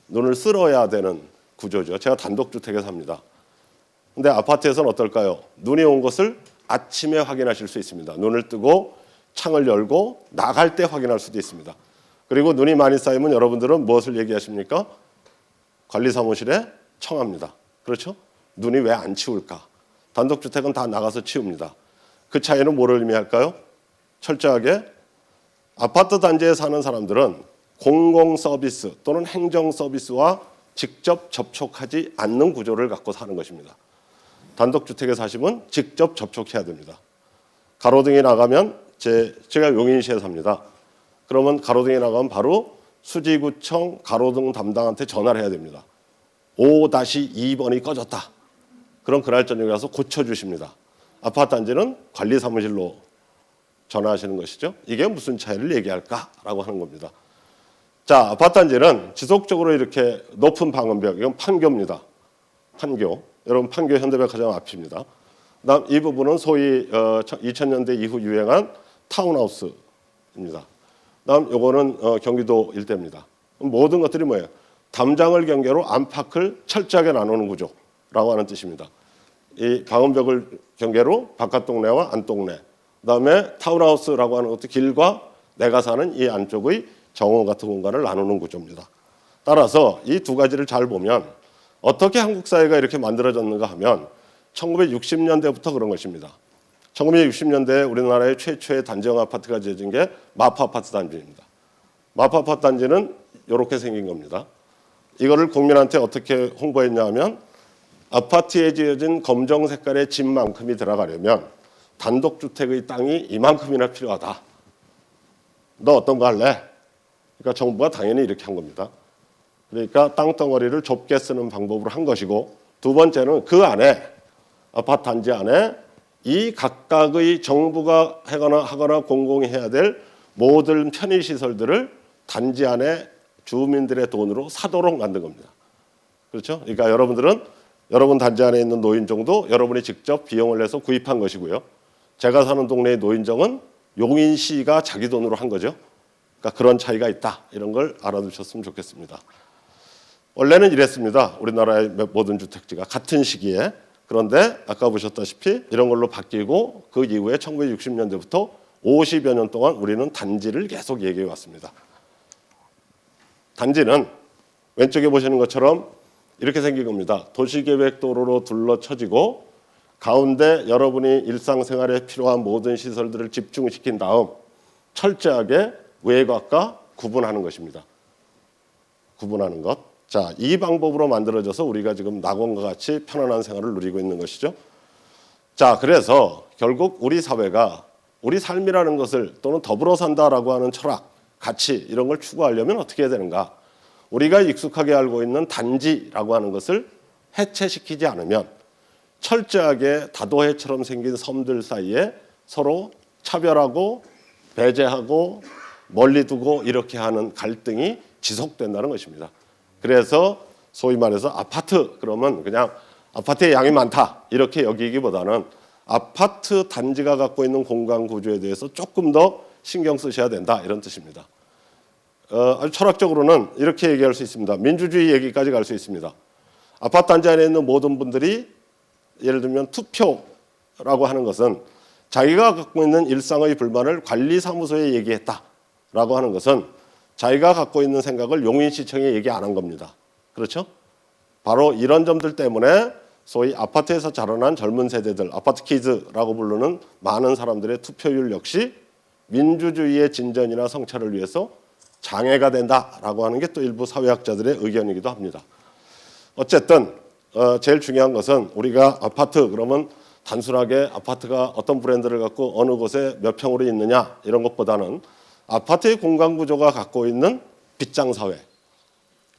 눈을 쓸어야 되는 구조죠. 제가 단독주택에 삽니다. 근데 아파트에서는 어떨까요? 눈이 온 것을 아침에 확인하실 수 있습니다. 눈을 뜨고 창을 열고 나갈 때 확인할 수도 있습니다. 그리고 눈이 많이 쌓이면 여러분들은 무엇을 얘기하십니까? 관리사무실에 청합니다. 그렇죠? 눈이 왜 안 치울까? 단독주택은 다 나가서 치웁니다. 그 차이는 뭐를 의미할까요? 철저하게 아파트 단지에 사는 사람들은 공공 서비스 또는 행정 서비스와 직접 접촉하지 않는 구조를 갖고 사는 것입니다. 단독주택에 사시면 직접 접촉해야 됩니다. 가로등이 나가면 제가 용인시에 삽니다. 그러면 가로등이 나가면 바로 수지구청 가로등 담당한테 전화를 해야 됩니다. 5-2번이 꺼졌다. 그럼 그날 저녁에 가서 고쳐주십니다. 아파트 단지는 관리사무실로 전화하시는 것이죠. 이게 무슨 차이를 얘기할까라고 하는 겁니다. 자, 아파트 단지는 지속적으로 이렇게 높은 방음벽, 이건 판교입니다. 판교. 여러분 판교 현대백화점 앞입니다. 그다음 이 부분은 소위 2000년대 이후 유행한 타운하우스입니다. 그다음 요거는 경기도 일대입니다. 모든 것들이 뭐예요? 담장을 경계로 안팎을 철저하게 나누는 구조라고 하는 뜻입니다. 이 방음벽을 경계로 바깥 동네와 안 동네, 그다음에 타운하우스라고 하는 것도 길과 내가 사는 이 안쪽의 정원 같은 공간을 나누는 구조입니다. 따라서 이 두 가지를 잘 보면 어떻게 한국 사회가 이렇게 만들어졌는가 하면 1960년대부터 그런 것입니다. 1960년대에 우리나라의 최초의 단지형 아파트가 지어진 게 마포 아파트 단지입니다. 마포 아파트 단지는 이렇게 생긴 겁니다. 이거를 국민한테 어떻게 홍보했냐 하면 아파트에 지어진 검정 색깔의 집만큼이 들어가려면 단독주택의 땅이 이만큼이나 필요하다. 너 어떤 거 할래? 그러니까 정부가 당연히 이렇게 한 겁니다. 그러니까 땅덩어리를 좁게 쓰는 방법으로 한 것이고, 두 번째는 그 안에 아파트 단지 안에 이 각각의 정부가 하거나 공공이 해야 될 모든 편의시설들을 단지 안에 주민들의 돈으로 사도록 만든 겁니다. 그렇죠? 그러니까 여러분들은 여러분 단지 안에 있는 노인정도 여러분이 직접 비용을 내서 구입한 것이고요. 제가 사는 동네의 노인정은 용인시가 자기 돈으로 한 거죠. 그러니까 그런 차이가 있다. 이런 걸 알아두셨으면 좋겠습니다. 원래는 이랬습니다. 우리나라의 모든 주택지가 같은 시기에. 그런데 아까 보셨다시피 이런 걸로 바뀌고 그 이후에 1960년대부터 50여 년 동안 우리는 단지를 계속 얘기해 왔습니다. 단지는 왼쪽에 보시는 것처럼 이렇게 생긴 겁니다. 도시계획도로로 둘러쳐지고 가운데 여러분이 일상생활에 필요한 모든 시설들을 집중시킨 다음 철저하게 외곽과 구분하는 것입니다. 구분하는 것. 자, 이 방법으로 만들어져서 우리가 지금 낙원과 같이 편안한 생활을 누리고 있는 것이죠. 자, 그래서 결국 우리 사회가 우리 삶이라는 것을 또는 더불어 산다라고 하는 철학, 가치 이런 걸 추구하려면 어떻게 해야 되는가? 우리가 익숙하게 알고 있는 단지라고 하는 것을 해체시키지 않으면 철저하게 다도해처럼 생긴 섬들 사이에 서로 차별하고 배제하고 멀리 두고 이렇게 하는 갈등이 지속된다는 것입니다. 그래서 소위 말해서 아파트 그러면 그냥 아파트의 양이 많다 이렇게 여기기보다는 아파트 단지가 갖고 있는 공간 구조에 대해서 조금 더 신경 쓰셔야 된다 이런 뜻입니다. 아주 철학적으로는 이렇게 얘기할 수 있습니다. 민주주의 얘기까지 갈 수 있습니다. 아파트 단지 안에 있는 모든 분들이 예를 들면 투표라고 하는 것은 자기가 갖고 있는 일상의 불만을 관리사무소에 얘기했다라고 하는 것은 자기가 갖고 있는 생각을 용인시청에 얘기 안 한 겁니다. 그렇죠? 바로 이런 점들 때문에 소위 아파트에서 자라난 젊은 세대들, 아파트 키즈라고 부르는 많은 사람들의 투표율 역시 민주주의의 진전이나 성찰을 위해서 장애가 된다라고 하는 게 또 일부 사회학자들의 의견이기도 합니다. 어쨌든 제일 중요한 것은 우리가 아파트 그러면 단순하게 아파트가 어떤 브랜드를 갖고 어느 곳에 몇 평으로 있느냐 이런 것보다는 아파트의 공간 구조가 갖고 있는 빗장 사회,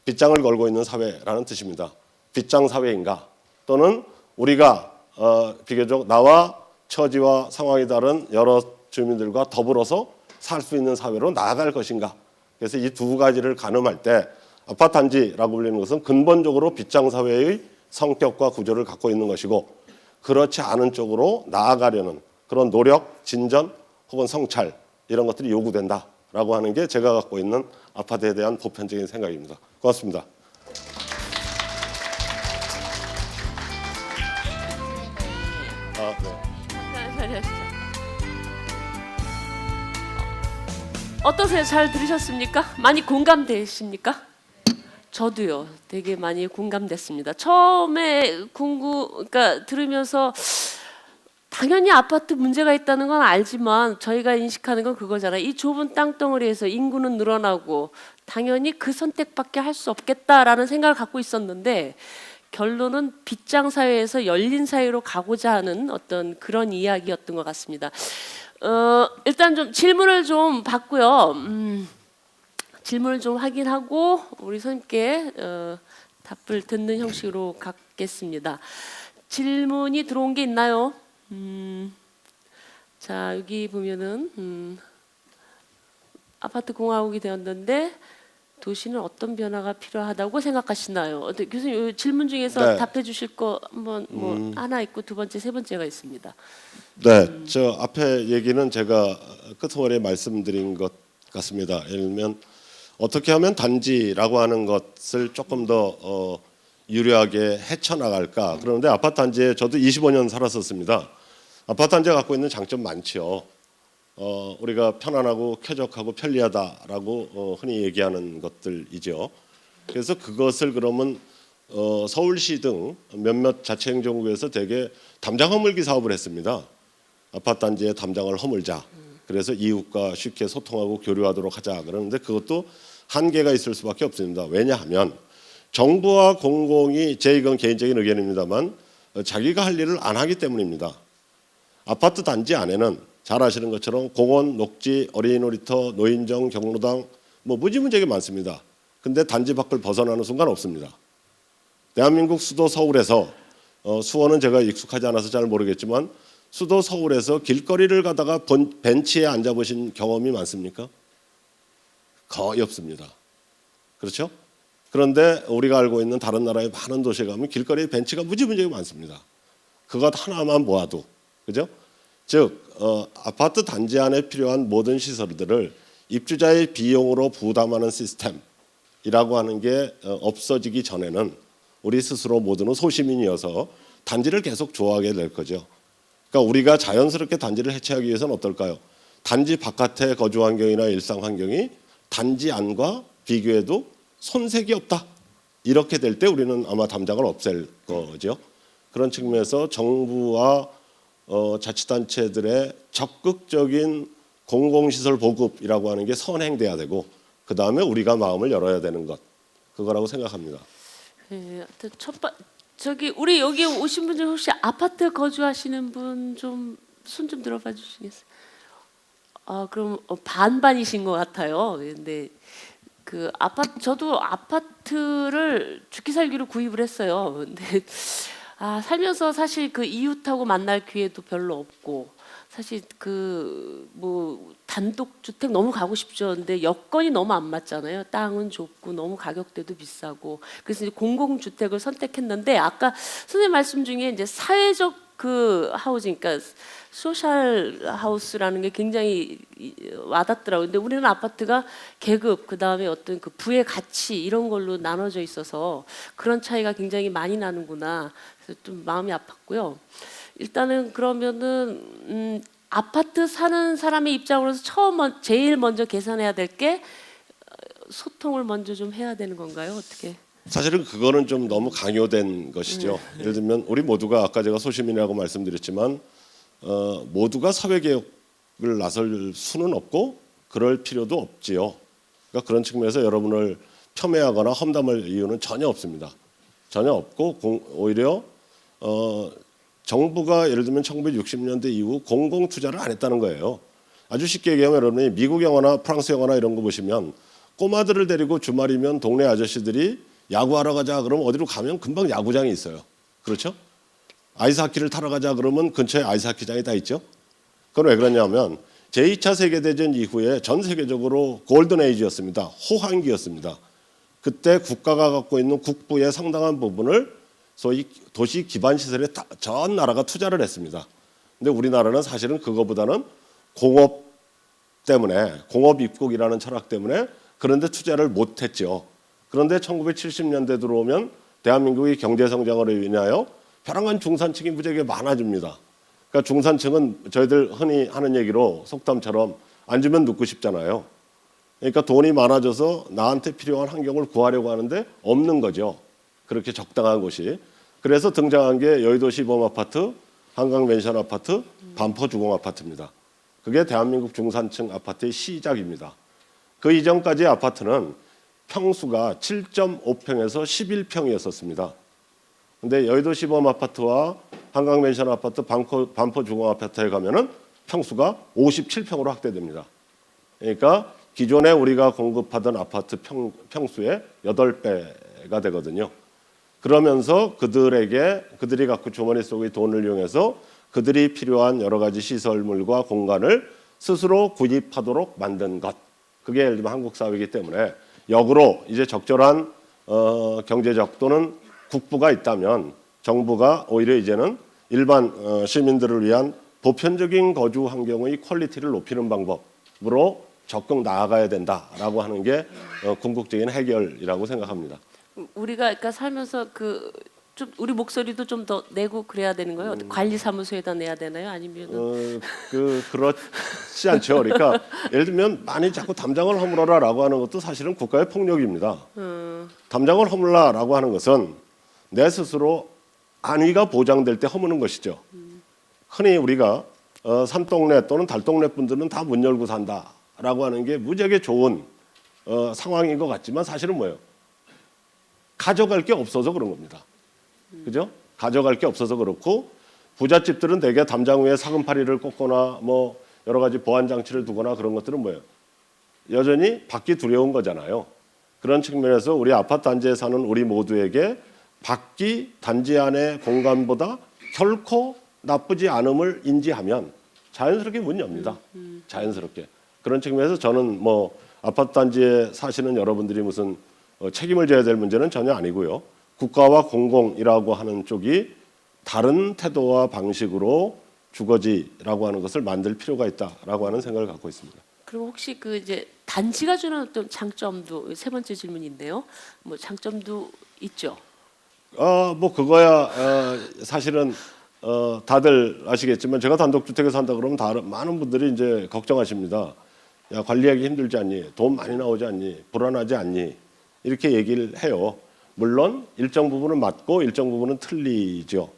빗장을 걸고 있는 사회라는 뜻입니다. 빗장 사회인가 또는 우리가 비교적 나와 처지와 상황이 다른 여러 주민들과 더불어서 살 수 있는 사회로 나아갈 것인가. 그래서 이 두 가지를 가늠할 때 아파트 단지라고 불리는 것은 근본적으로 빗장 사회의 성격과 구조를 갖고 있는 것이고 그렇지 않은 쪽으로 나아가려는 그런 노력, 진전 혹은 성찰 이런 것들이 요구된다라고 하는 게 제가 갖고 있는 아파트에 대한 보편적인 생각입니다. 고맙습니다. 네. 어떠세요? 잘 들으셨습니까? 많이 공감되십니까? 저도요. 되게 많이 공감됐습니다. 처음에 그러니까 들으면서 당연히 아파트 문제가 있다는 건 알지만 저희가 인식하는 건 그거잖아요. 이 좁은 땅덩어리에서 인구는 늘어나고 당연히 그 선택밖에 할 수 없겠다라는 생각을 갖고 있었는데 결론은 빗장 사회에서 열린 사회로 가고자 하는 어떤 그런 이야기였던 것 같습니다. 일단 좀 질문을 좀 받고요. 질문을 좀 확인하고 우리 선생님께 답을 듣는 형식으로 갖겠습니다. 질문이 들어온 게 있나요? 자, 여기 보면은 아파트 공화국이 되었는데 도시는 어떤 변화가 필요하다고 생각하시나요? 교수님, 이 질문 중에서 네. 답해 주실 거 한번 뭐 하나 있고 두 번째, 세 번째가 있습니다. 네, 저 앞에 얘기는 제가 끝머리에 말씀드린 것 같습니다. 예를 들면 어떻게 하면 단지라고 하는 것을 조금 더 유려하게 헤쳐나갈까. 그런데 아파트 단지에 저도 25년 살았었습니다. 아파트 단지가 갖고 있는 장점 많죠. 우리가 편안하고 쾌적하고 편리하다라고 흔히 얘기하는 것들이죠. 그래서 그것을 그러면 서울시 등 몇몇 자치행정구에서 되게 담장 허물기 사업을 했습니다. 아파트 단지에 담장을 허물자. 그래서 이웃과 쉽게 소통하고 교류하도록 하자. 그러는데 그것도 한계가 있을 수밖에 없습니다. 왜냐하면 정부와 공공이 이건 개인적인 의견입니다만 자기가 할 일을 안 하기 때문입니다. 아파트 단지 안에는 잘 아시는 것처럼 공원, 녹지, 어린이 놀이터, 노인정, 경로당 뭐 무지무지하게 많습니다. 근데 단지 밖을 벗어나는 순간 없습니다. 대한민국 수도 서울에서 수원은 제가 익숙하지 않아서 잘 모르겠지만 수도 서울에서 길거리를 가다가 벤치에 앉아보신 경험이 많습니까? 거의 없습니다. 그렇죠? 그런데 우리가 알고 있는 다른 나라의 많은 도시에 가면 길거리에 벤치가 무지무지하게 많습니다. 그것 하나만 모아도, 그죠? 즉 아파트 단지 안에 필요한 모든 시설들을 입주자의 비용으로 부담하는 시스템이라고 하는 게 없어지기 전에는 우리 스스로 모두는 소시민이어서 단지를 계속 좋아하게 될 거죠. 그러니까 우리가 자연스럽게 단지를 해체하기 위해서는 어떨까요? 단지 바깥의 거주 환경이나 일상 환경이 단지 안과 비교해도 손색이 없다. 이렇게 될 때 우리는 아마 담장을 없앨 거죠. 그런 측면에서 정부와 자치단체들의 적극적인 공공시설 보급이라고 하는 게 선행돼야 되고 그 다음에 우리가 마음을 열어야 되는 것 그거라고 생각합니다. 네, 저기 우리 여기 오신 분 중 혹시 아파트 거주하시는 분 좀 손 좀 들어봐 주시겠어요? 그럼 반반이신 것 같아요. 근데 그 저도 아파트를 죽기 살기로 구입을 했어요. 근데 살면서 사실 그 이웃하고 만날 기회도 별로 없고 사실 그 뭐 단독 주택 너무 가고 싶죠. 근데 여건이 너무 안 맞잖아요. 땅은 좁고 너무 가격대도 비싸고 그래서 이제 공공주택을 선택했는데 아까 선생님 말씀 중에 이제 사회적 그 하우징, 그러니까 소셜 하우스라는 게 굉장히 와닿더라고요. 근데 우리는 아파트가 계급, 그 다음에 어떤 그 부의 가치 이런 걸로 나눠져 있어서 그런 차이가 굉장히 많이 나는구나. 그래서 좀 마음이 아팠고요. 일단은 그러면은 아파트 사는 사람의 입장으로서 제일 먼저 계산해야 될 게 소통을 먼저 좀 해야 되는 건가요? 어떻게? 사실은 그거는 좀 너무 강요된 것이죠. 예를 들면 우리 모두가 아까 제가 소시민이라고 말씀드렸지만 모두가 사회개혁을 나설 수는 없고 그럴 필요도 없지요. 그러니까 그런 측면에서 여러분을 폄훼하거나 험담할 이유는 전혀 없습니다. 전혀 없고 오히려 정부가 예를 들면 1960년대 이후 공공 투자를 안 했다는 거예요. 아주 쉽게 얘기하면 여러분이 미국 영화나 프랑스 영화나 이런 거 보시면 꼬마들을 데리고 주말이면 동네 아저씨들이 야구하러 가자 그러면 어디로 가면 금방 야구장이 있어요. 그렇죠? 아이스하키를 타러 가자 그러면 근처에 아이스하키장이 다 있죠. 그건 왜 그러냐면 제2차 세계대전 이후에 전 세계적으로 골든 에이지였습니다. 호황기였습니다. 그때 국가가 갖고 있는 국부의 상당한 부분을 소위 도시 기반 시설에 전 나라가 투자를 했습니다. 근데 우리나라는 사실은 그거보다는 공업 때문에 공업 입국이라는 철학 때문에 그런데 투자를 못했죠. 그런데 1970년대 들어오면 대한민국이 경제 성장으로 인하여 벼랑간 중산층이 무지하게 많아집니다. 그러니까 중산층은 저희들 흔히 하는 얘기로 속담처럼 안 주면 눕고 싶잖아요. 그러니까 돈이 많아져서 나한테 필요한 환경을 구하려고 하는데 없는 거죠. 그렇게 적당한 곳이. 그래서 등장한 게 여의도 시범 아파트, 한강 맨션 아파트, 반포 주공 아파트입니다. 그게 대한민국 중산층 아파트의 시작입니다. 그 이전까지 아파트는 평수가 7.5평에서 11평이었었습니다. 근데 여의도 시범 아파트와 한강 맨션 아파트, 반포 주공 아파트에 가면은 평수가 57평으로 확대됩니다. 그러니까 기존에 우리가 공급하던 아파트 평수의 8배가 되거든요. 그러면서 그들이 갖고 주머니 속의 돈을 이용해서 그들이 필요한 여러 가지 시설물과 공간을 스스로 구입하도록 만든 것. 그게 예를 들면 한국 사회이기 때문에 역으로 이제 적절한 경제적 또는 국부가 있다면 정부가 오히려 이제는 일반 시민들을 위한 보편적인 거주 환경의 퀄리티를 높이는 방법으로 적극 나아가야 된다라고 하는 게 궁극적인 해결이라고 생각합니다. 우리가 그러니까 살면서 좀 우리 목소리도 좀 더 내고 그래야 되는 거예요. 관리사무소에다 내야 되나요? 아니면 그렇지 않죠. 그러니까 예를 들면 많이 자꾸 담장을 허물어라라고 하는 것도 사실은 국가의 폭력입니다. 담장을 허물라라고 하는 것은 내 스스로 안위가 보장될 때 허무는 것이죠. 흔히 우리가 산동네 또는 달동네 분들은 다 문 열고 산다라고 하는 게 무지하게 좋은 상황인 것 같지만 사실은 뭐예요? 가져갈 게 없어서 그런 겁니다. 그죠? 가져갈 게 없어서 그렇고 부잣집들은 대개 담장 위에 사금파리를 꽂거나 뭐 여러 가지 보안 장치를 두거나 그런 것들은 뭐예요? 여전히 받기 두려운 거잖아요. 그런 측면에서 우리 아파트 단지에 사는 우리 모두에게 받기 단지 안의 공간보다 결코 나쁘지 않음을 인지하면 자연스럽게 문 엽니다. 자연스럽게. 그런 측면에서 저는 뭐 아파트 단지에 사시는 여러분들이 무슨 책임을 져야 될 문제는 전혀 아니고요. 국가와 공공이라고 하는 쪽이 다른 태도와 방식으로 주거지라고 하는 것을 만들 필요가 있다라고 하는 생각을 갖고 있습니다. 그럼 혹시 이제 단지가 주는 어떤 장점도 세 번째 질문인데요. 뭐 장점도 있죠. 뭐 그거야 사실은 다들 아시겠지만 제가 단독주택에 산다 그러면 많은 분들이 이제 걱정하십니다. 야, 관리하기 힘들지 않니? 돈 많이 나오지 않니? 불안하지 않니? 이렇게 얘기를 해요. 물론 일정 부분은 맞고 일정 부분은 틀리죠.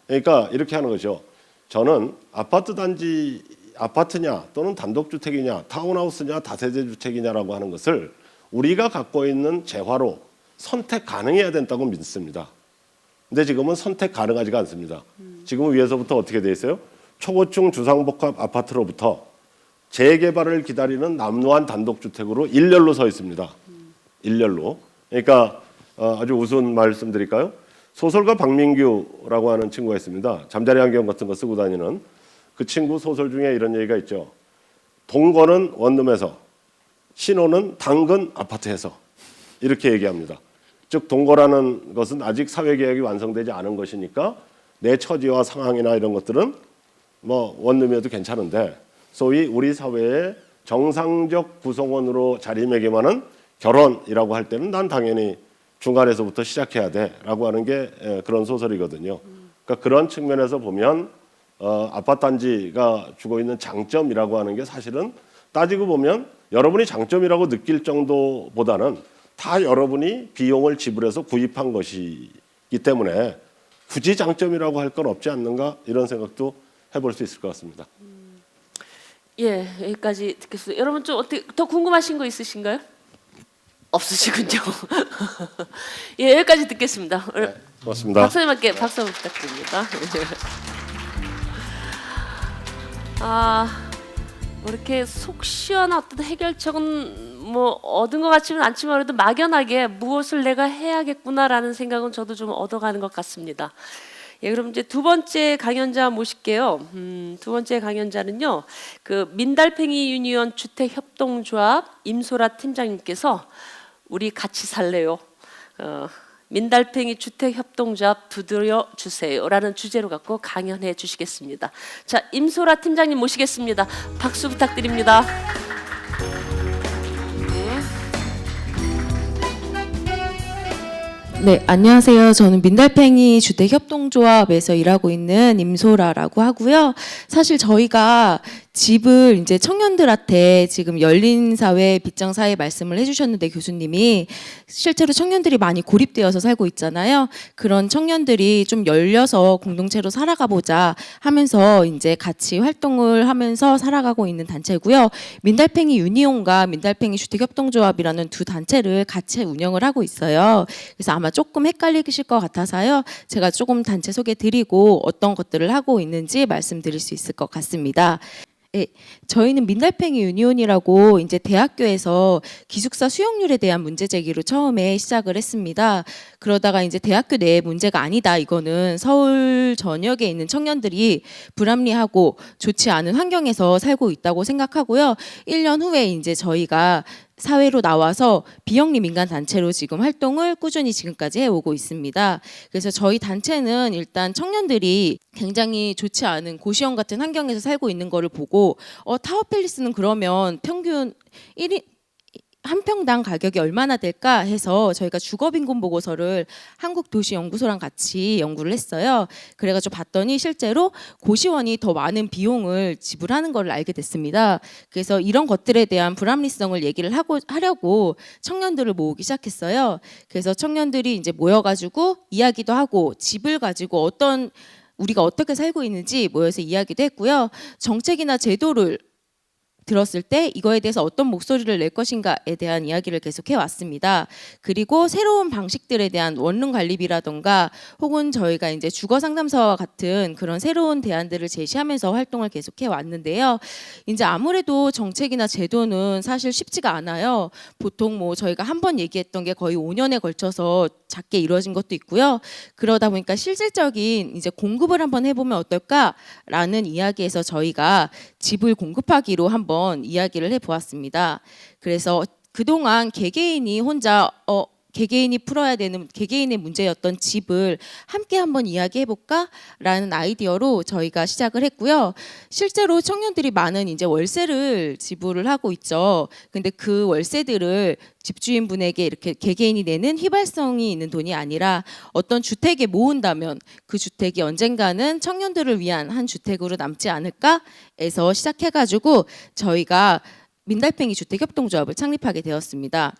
그러니까 이렇게 하는 거죠. 저는 아파트 단지 아파트냐 또는 단독주택이냐 타운하우스냐 다세대 주택이냐라고 하는 것을 우리가 갖고 있는 재화로 선택 가능해야 된다고 믿습니다. 근데 지금은 선택 가능하지가 않습니다. 지금은 위에서부터 어떻게 돼 있어요? 초고층 주상복합 아파트로부터 재개발을 기다리는 남루한 단독주택으로 일렬로 서 있습니다. 일렬로. 그러니까 아주 우스운 말씀드릴까요? 소설가 박민규라고 하는 친구가 있습니다. 잠자리 안경 같은 거 쓰고 다니는 그 친구 소설 중에 이런 얘기가 있죠. 동거는 원룸에서, 신혼은 당근 아파트에서 이렇게 얘기합니다. 즉 동거라는 것은 아직 사회계약이 완성되지 않은 것이니까 내 처지와 상황이나 이런 것들은 뭐 원룸이어도 괜찮은데 소위 우리 사회의 정상적 구성원으로 자리매김하는 결혼이라고 할 때는 난 당연히 중간에서부터 시작해야 돼라고 하는 게 그런 소설이거든요. 그러니까 그런 측면에서 보면 아파트 단지가 주고 있는 장점이라고 하는 게 사실은 따지고 보면 여러분이 장점이라고 느낄 정도보다는 다 여러분이 비용을 지불해서 구입한 것이기 때문에 굳이 장점이라고 할 건 없지 않는가 이런 생각도 해볼 수 있을 것 같습니다. 예, 여기까지 듣겠습니다. 여러분 좀 어떻게 더 궁금하신 거 있으신가요? 없으시군요. 예, 여기까지 듣겠습니다. 네, 고맙습니다. 박사님께 박수 한번 부탁드립니다. 뭐 이렇게 속 시원한 어떤 해결책은 뭐 얻은 것 같지는 않지만 그래도 막연하게 무엇을 내가 해야겠구나라는 생각은 저도 좀 얻어가는 것 같습니다. 예, 그럼 이제 두 번째 강연자 모실게요. 두 번째 강연자는요, 민달팽이 유니온 주택협동조합 임소라 팀장님께서 우리 같이 살래요. 민달팽이 주택협동조합 두드려 주세요라는 주제로 갖고 강연해 주시겠습니다. 자, 임소라 팀장님 모시겠습니다. 박수 부탁드립니다. 네, 안녕하세요. 저는 민달팽이 주택협동조합에서 일하고 있는 임소라라고 하고요. 사실 저희가 집을 이제 청년들한테 지금 열린사회, 빗장사회 말씀을 해주셨는데 교수님이 실제로 청년들이 많이 고립되어서 살고 있잖아요. 그런 청년들이 좀 열려서 공동체로 살아가 보자 하면서 이제 같이 활동을 하면서 살아가고 있는 단체고요. 민달팽이 유니온과 민달팽이 주택협동조합이라는 두 단체를 같이 운영을 하고 있어요. 그래서 아마 조금 헷갈리실 것 같아서요. 제가 조금 단체 소개 드리고 어떤 것들을 하고 있는지 말씀드릴 수 있을 것 같습니다. 예, 저희는 민달팽이 유니온이라고 이제 대학교에서 기숙사 수용률에 대한 문제 제기로 처음에 시작을 했습니다. 그러다가 이제 대학교 내에 문제가 아니다. 이거는 서울 전역에 있는 청년들이 불합리하고 좋지 않은 환경에서 살고 있다고 생각하고요. 1년 후에 이제 저희가 사회로 나와서 비영리 민간 단체로 지금 활동을 꾸준히 지금까지 해오고 있습니다. 그래서 저희 단체는 일단 청년들이 굉장히 좋지 않은 고시원 같은 환경에서 살고 있는 거를 보고 타워팰리스는 그러면 평균 1인 한 평당 가격이 얼마나 될까 해서 저희가 주거빈곤 보고서를 한국도시연구소랑 같이 연구를 했어요. 그래가지고 봤더니 실제로 고시원이 더 많은 비용을 지불하는 걸 알게 됐습니다. 그래서 이런 것들에 대한 불합리성을 얘기를 하려고 청년들을 모으기 시작했어요. 그래서 청년들이 이제 모여가지고 이야기도 하고 집을 가지고 우리가 어떻게 살고 있는지 모여서 이야기도 했고요. 정책이나 제도를 들었을 때 이거에 대해서 어떤 목소리를 낼 것인가에 대한 이야기를 계속 해왔습니다. 그리고 새로운 방식들에 대한 원룸 관리비라던가 혹은 저희가 이제 주거 상담소와 같은 그런 새로운 대안들을 제시하면서 활동을 계속 해왔는데요. 이제 아무래도 정책이나 제도는 사실 쉽지가 않아요. 보통 뭐 저희가 한 번 얘기했던 게 거의 5년에 걸쳐서 작게 이루어진 것도 있고요. 그러다 보니까 실질적인 이제 공급을 한번 해보면 어떨까라는 이야기에서 저희가 집을 공급하기로 한번 이야기를 해보았습니다. 그래서 그동안 개개인이 혼자 개개인이 풀어야 되는 개개인의 문제였던 집을 함께 한번 이야기해볼까라는 아이디어로 저희가 시작을 했고요. 실제로 청년들이 많은 이제 월세를 지불을 하고 있죠. 근데 그 월세들을 집주인분에게 이렇게 개개인이 내는 휘발성이 있는 돈이 아니라 어떤 주택에 모은다면 그 주택이 언젠가는 청년들을 위한 한 주택으로 남지 않을까 해서 시작해가지고 저희가 민달팽이 주택협동조합을 창립하게 되었습니다.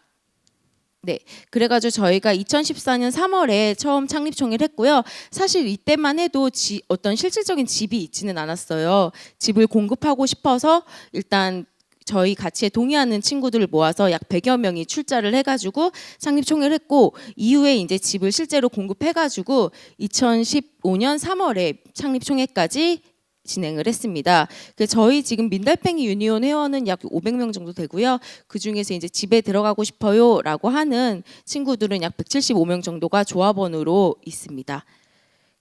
네, 그래가지고 저희가 2014년 3월에 처음 창립 총회를 했고요. 사실 이때만 해도 어떤 실질적인 집이 있지는 않았어요. 집을 공급하고 싶어서 일단 저희 가치에 동의하는 친구들을 모아서 약 100여 명이 출자를 해가지고 창립 총회를 했고 이후에 이제 집을 실제로 공급해가지고 2015년 3월에 창립 총회까지 진행을 했습니다. 저희 지금 민달팽이 유니온 회원은 약 500명 정도 되고요. 그 중에서 이제 집에 들어가고 싶어요라고 하는 친구들은 약 175명 정도가 조합원으로 있습니다.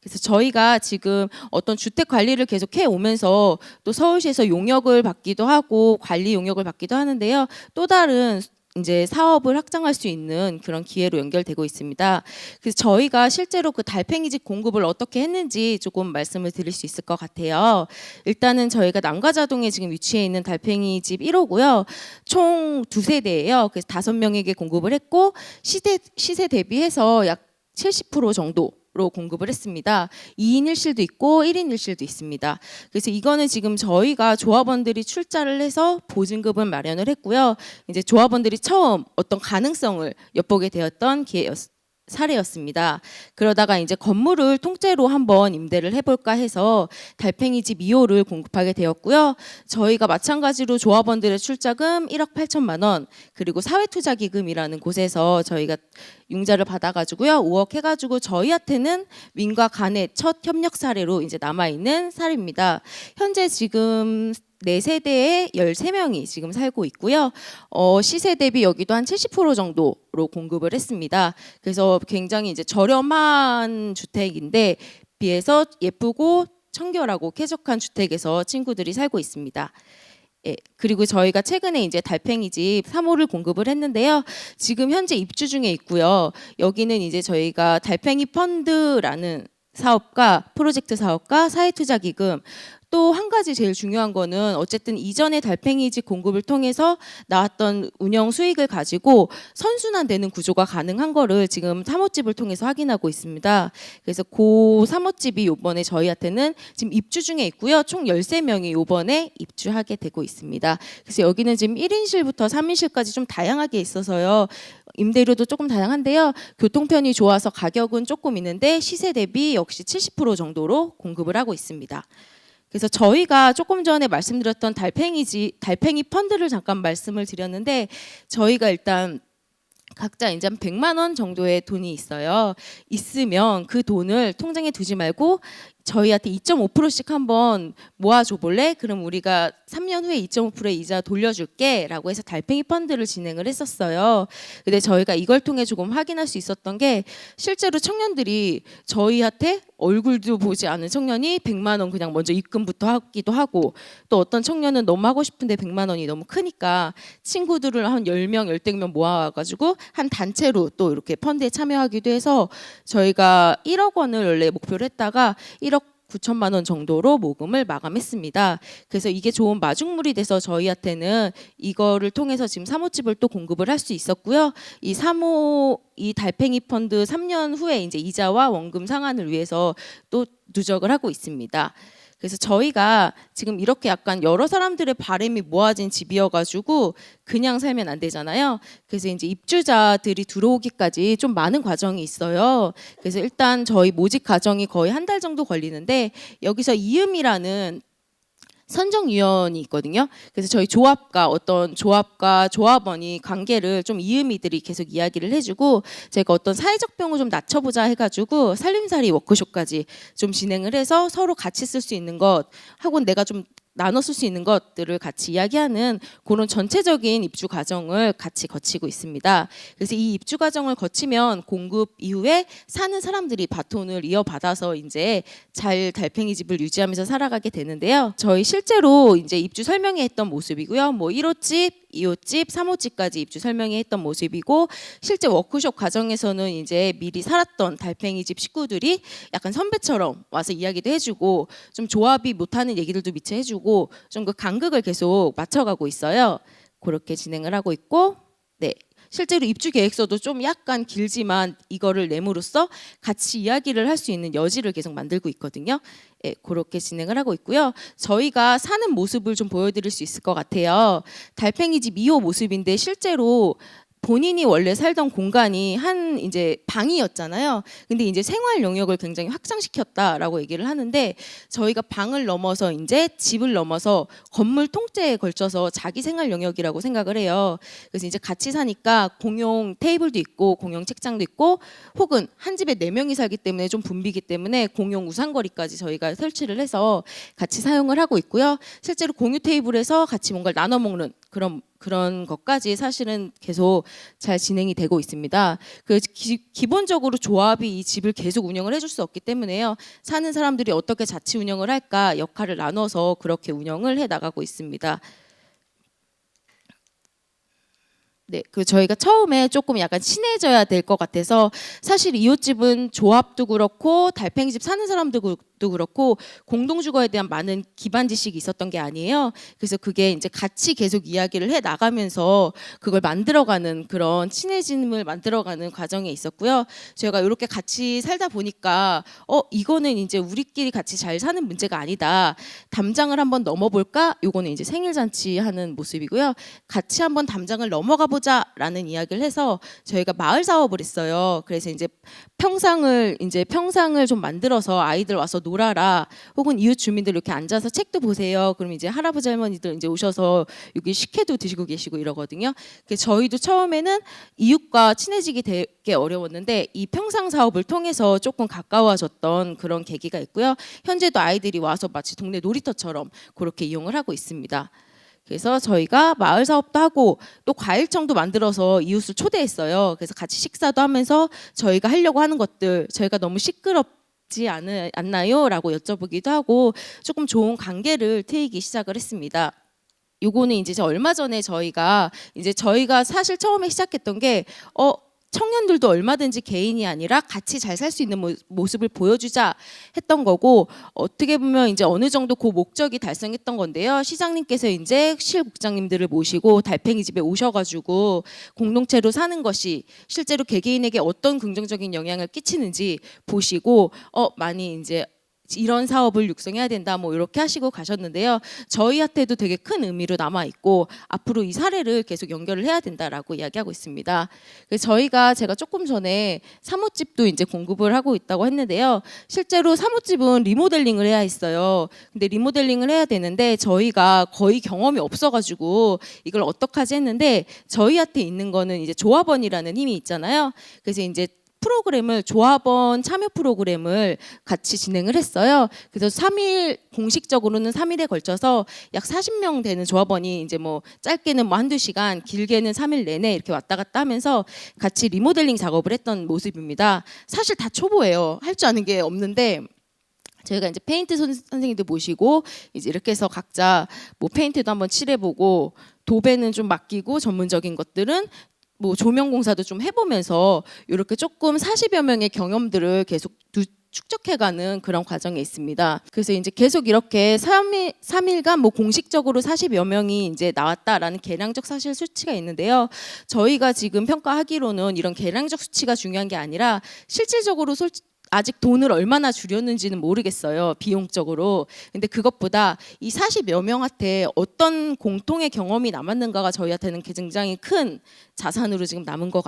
그래서 저희가 지금 어떤 주택 관리를 계속 해 오면서 또 서울시에서 용역을 받기도 하고 관리 용역을 받기도 하는데요. 또 다른 이제 사업을 확장할 수 있는 그런 기회로 연결되고 있습니다. 그래서 저희가 실제로 그 달팽이집 공급을 어떻게 했는지 조금 말씀을 드릴 수 있을 것 같아요. 일단은 저희가 남가자동에 지금 위치해 있는 달팽이집 1호고요. 총 2세대예요. 그래서 5명에게 공급을 했고 시세 대비해서 약 70% 정도 로 공급을 했습니다. 2인 1실도 있고 1인 1실도 있습니다. 그래서 이거는 지금 저희가 조합원들이 출자를 해서 보증금을 마련을 했고요. 이제 조합원들이 처음 어떤 가능성을 엿보게 되었던 사례였습니다. 그러다가 이제 건물을 통째로 한번 임대를 해볼까 해서 달팽이집 2호를 공급하게 되었고요. 저희가 마찬가지로 조합원들의 출자금 1억 8천만 원 그리고 사회투자기금이라는 곳에서 저희가 융자를 받아가지고요. 5억 해가지고 저희한테는 민과 간의 첫 협력 사례로 이제 남아있는 사례입니다. 현재 지금 4세대에 13명이 지금 살고 있고요. 시세 대비 여기도 한 70% 정도로 공급을 했습니다. 그래서 굉장히 이제 저렴한 주택인데 비해서 예쁘고 청결하고 쾌적한 주택에서 친구들이 살고 있습니다. 예, 그리고 저희가 최근에 이제 달팽이집 3호를 공급을 했는데요. 지금 현재 입주 중에 있고요. 여기는 이제 저희가 달팽이 펀드라는 사업과 프로젝트 사업과 사회투자기금 또 한 가지 제일 중요한 거는 어쨌든 이전에 달팽이집 공급을 통해서 나왔던 운영 수익을 가지고 선순환되는 구조가 가능한 거를 지금 사모집을 통해서 확인하고 있습니다. 그래서 그 사모집이 이번에 저희한테는 지금 입주 중에 있고요. 총 13명이 이번에 입주하게 되고 있습니다. 그래서 여기는 지금 1인실부터 3인실까지 좀 다양하게 있어서요. 임대료도 조금 다양한데요. 교통편이 좋아서 가격은 조금 있는데 시세 대비 역시 70% 정도로 공급을 하고 있습니다. 그래서 저희가 조금 전에 말씀드렸던 달팽이 펀드를 잠깐 말씀을 드렸는데 저희가 일단 각자 이제 한 100만 원 정도의 돈이 있어요. 있으면 그 돈을 통장에 두지 말고 저희한테 2.5%씩 한번 모아줘 볼래? 그럼 우리가 3년 후에 2.5%의 이자 돌려줄게 라고 해서 달팽이 펀드를 진행을 했었어요. 근데 저희가 이걸 통해 조금 확인할 수 있었던 게 실제로 청년들이 저희한테 얼굴도 보지 않은 청년이 100만 원 그냥 먼저 입금부터 하기도 하고, 또 어떤 청년은 너무 하고 싶은데 100만 원이 너무 크니까 친구들을 한 10명, 10명 모아가지고 한 단체로 또 이렇게 펀드에 참여하기도 해서 저희가 1억 원을 원래 목표로 했다가 1억 9천만 원 정도로 모금을 마감했습니다. 그래서 이게 좋은 마중물이 돼서 저희한테는 이거를 통해서 지금 사모집을 또 공급을 할 수 있었고요. 이 달팽이 펀드 3년 후에 이제 이자와 원금 상환을 위해서 또 누적을 하고 있습니다. 그래서 저희가 지금 이렇게 약간 여러 사람들의 바람이 모아진 집이어가지고 그냥 살면 안 되잖아요. 그래서 이제 입주자들이 들어오기까지 좀 많은 과정이 있어요. 그래서 일단 저희 모집 과정이 거의 한 달 정도 걸리는데, 여기서 이음이라는 선정위원이 있거든요. 그래서 저희 조합과 조합원이 관계를 좀 이음이들이 계속 이야기를 해주고, 제가 어떤 사회적 병을 좀 낮춰보자 해가지고 살림살이 워크숍까지 좀 진행을 해서 서로 같이 쓸 수 있는 것 하고 내가 좀 나눠 쓸 수 있는 것들을 같이 이야기하는 그런 전체적인 입주 과정을 같이 거치고 있습니다. 그래서 이 입주 과정을 거치면 공급 이후에 사는 사람들이 바톤을 이어받아서 이제 잘 달팽이 집을 유지하면서 살아가게 되는데요. 저희 실제로 이제 입주 설명회 했던 모습이고요. 뭐 1호집, 2호집, 3호집까지 입주 설명회 했던 모습이고, 실제 워크숍 과정에서는 이제 미리 살았던 달팽이 집 식구들이 약간 선배처럼 와서 이야기도 해주고, 좀 조합이 못하는 얘기들도 미처 해주고, 좀 그 간극을 계속 맞춰가고 있어요. 그렇게 진행을 하고 있고, 네. 실제로 입주 계획서도 좀 약간 길지만 이거를 내므로써 같이 이야기를 할 수 있는 여지를 계속 만들고 있거든요. 예, 그렇게 진행을 하고 있고요. 저희가 사는 모습을 좀 보여드릴 수 있을 것 같아요. 달팽이 집 2호 모습인데 실제로 본인이 원래 살던 공간이 한 이제 방이었잖아요. 근데 이제 생활 영역을 굉장히 확장시켰다라고 얘기를 하는데, 저희가 방을 넘어서 이제 집을 넘어서 건물 통째에 걸쳐서 자기 생활 영역이라고 생각을 해요. 그래서 이제 같이 사니까 공용 테이블도 있고 공용 책장도 있고, 혹은 한 집에 4명이 살기 때문에 좀 붐비기 때문에 공용 우산거리까지 저희가 설치를 해서 같이 사용을 하고 있고요. 실제로 공유 테이블에서 같이 뭔가를 나눠 먹는 그런 것까지 사실은 계속 잘 진행이 되고 있습니다. 기본적으로 조합이 이 집을 계속 운영을 해줄 수 없기 때문에요. 사는 사람들이 어떻게 자치 운영을 할까 역할을 나눠서 그렇게 운영을 해 나가고 있습니다. 네, 저희가 처음에 조금 약간 친해져야 될 것 같아서, 사실 이웃집은 조합도 그렇고 달팽이집 사는 사람들도 그렇고 공동주거에 대한 많은 기반 지식이 있었던 게 아니에요. 그래서 그게 이제 같이 계속 이야기를 해 나가면서 그걸 만들어가는, 그런 친해짐을 만들어가는 과정에 있었고요. 저희가 이렇게 같이 살다 보니까 이거는 이제 우리끼리 같이 잘 사는 문제가 아니다. 담장을 한번 넘어볼까? 요거는 이제 생일잔치 하는 모습이고요. 같이 한번 담장을 넘어가 보자라는 이야기를 해서 저희가 마을 사업을 했어요. 그래서 이제 평상을 좀 만들어서 아이들 와서 놀아라, 혹은 이웃 주민들 이렇게 앉아서 책도 보세요. 그럼 이제 할아버지 할머니들 이제 오셔서 여기 식혜도 드시고 계시고 이러거든요. 그래서 저희도 처음에는 이웃과 친해지기 되게 어려웠는데 이 평상 사업을 통해서 조금 가까워졌던 그런 계기가 있고요. 현재도 아이들이 와서 마치 동네 놀이터처럼 그렇게 이용을 하고 있습니다. 그래서 저희가 마을 사업도 하고 또 과일청도 만들어서 이웃을 초대했어요. 그래서 같이 식사도 하면서 저희가 하려고 하는 것들, 저희가 너무 시끄럽지 않나요? 라고 여쭤보기도 하고 조금 좋은 관계를 트이기 시작을 했습니다. 요거는 이제 얼마 전에 저희가 사실 처음에 시작했던 게 청년들도 얼마든지 개인이 아니라 같이 잘 살 수 있는 모습을 보여주자 했던 거고, 어떻게 보면 이제 어느 정도 그 목적이 달성했던 건데요. 시장님께서 이제 실국장님들을 모시고 달팽이 집에 오셔가지고 공동체로 사는 것이 실제로 개개인에게 어떤 긍정적인 영향을 끼치는지 보시고 많이 이제 이런 사업을 육성해야 된다 뭐 이렇게 하시고 가셨는데요. 저희한테도 되게 큰 의미로 남아 있고 앞으로 이 사례를 계속 연결을 해야 된다라고 이야기하고 있습니다. 그래서 제가 조금 전에 사모집도 이제 공급을 하고 있다고 했는데요. 실제로 사모집은 리모델링을 해야 했어요. 근데 리모델링을 해야 되는데 저희가 거의 경험이 없어가지고 이걸 어떡하지 했는데, 저희한테 있는 거는 이제 조합원이라는 힘이 있잖아요. 그래서 이제 프로그램을 조합원 참여 프로그램을 같이 진행을 했어요. 그래서 3일 공식적으로는 3일에 걸쳐서 약 40명 되는 조합원이 이제 뭐 짧게는 뭐 한두 시간, 길게는 3일 내내 이렇게 왔다 갔다 하면서 같이 리모델링 작업을 했던 모습입니다. 사실 다 초보예요. 할 줄 아는 게 없는데 저희가 이제 페인트 선생님들 모시고 이제 이렇게 해서 각자 뭐 페인트도 한번 칠해보고 도배는 좀 맡기고 전문적인 것들은 뭐 조명 공사도 좀 해보면서 이렇게 조금 40여 명의 경험들을 계속 축적해가는 그런 과정에 있습니다. 그래서 이제 계속 이렇게 3일간 뭐 공식적으로 40여 명이 이제 나왔다라는 계량적 사실 수치가 있는데요. 저희가 지금 평가하기로는 이런 계량적 수치가 중요한 게 아니라 실질적으로 아직 돈을 얼마나 줄였는지는 모르겠어요. 비용적으로. 근데 그것보다 이 40여 명한테 어떤 공통의 경험이 남았는가가 저희한테는 굉장히 큰 자산으로 지금 남은 것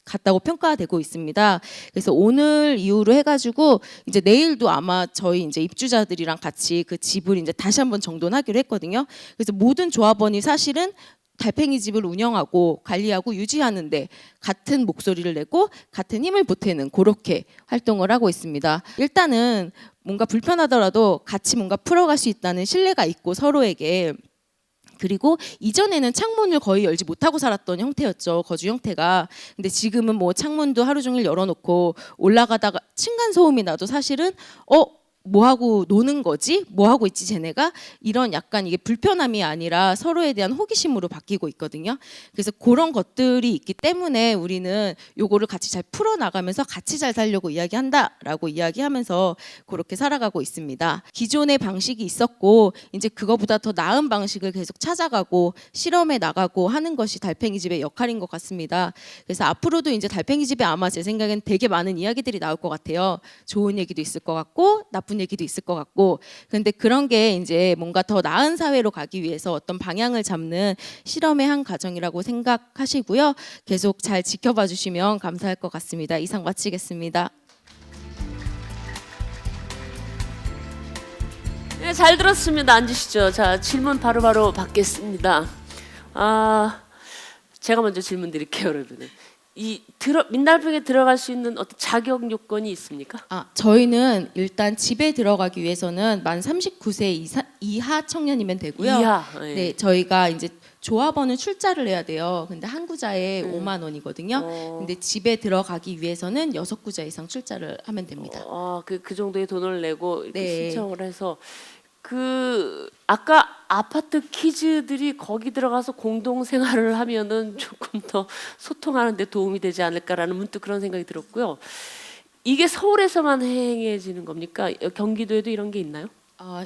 같다고 평가되고 있습니다. 그래서 오늘 이후로 해가지고 이제 내일도 아마 저희 이제 입주자들이랑 같이 그 집을 이제 다시 한번 정돈하기로 했거든요. 그래서 모든 조합원이 사실은 달팽이 집을 운영하고 관리하고 유지하는데 같은 목소리를 내고 같은 힘을 보태는 그렇게 활동을 하고 있습니다. 일단은 뭔가 불편하더라도 같이 뭔가 풀어갈 수 있다는 신뢰가 있고 서로에게. 그리고 이전에는 창문을 거의 열지 못하고 살았던 형태였죠. 거주 형태가. 근데 지금은 뭐 창문도 하루 종일 열어놓고 올라가다가 층간 소음이 나도 사실은 뭐 하고 노는 거지? 뭐 하고 있지 쟤네가? 이런 약간 이게 불편함이 아니라 서로에 대한 호기심으로 바뀌고 있거든요. 그래서 그런 것들이 있기 때문에 우리는 요거를 같이 잘 풀어나가면서 같이 잘 살려고 이야기한다라고 이야기하면서 그렇게 살아가고 있습니다. 기존의 방식이 있었고 이제 그거보다 더 나은 방식을 계속 찾아가고 실험해 나가고 하는 것이 달팽이 집의 역할인 것 같습니다. 그래서 앞으로도 이제 달팽이 집에 아마 제 생각엔 되게 많은 이야기들이 나올 것 같아요. 좋은 얘기도 있을 것 같고 나쁜 얘기도 있을 것 같고. 근데 그런 게 이제 뭔가 더 나은 사회로 가기 위해서 어떤 방향을 잡는 실험의 한 과정이라고 생각하시고요. 계속 잘 지켜봐 주시면 감사할 것 같습니다. 이상 마치겠습니다. 네, 잘 들었습니다. 앉으시죠. 자, 질문 바로바로 받겠습니다. 제가 먼저 질문 드릴게요, 여러분. 민달팽이에 들어갈 수 있는 어떤 자격 요건이 있습니까? 저희는 일단 집에 들어가기 위해서는 만 39세 이하 청년이면 되고요. 이하. 예. 네, 저희가 이제 조합원은 출자를 해야 돼요. 근데 한 구자에 5만 원이거든요. 근데 집에 들어가기 위해서는 6구자 이상 출자를 하면 됩니다. 그 정도의 돈을 내고 이렇게 네. 신청을 해서 아까 아파트 키즈들이 거기 들어가서 공동 생활을 하면은 조금 더 소통하는 데 도움이 되지 않을까라는 문득 그런 생각이 들었고요. 이게 서울에서만 행해지는 겁니까? 경기도에도 이런 게 있나요?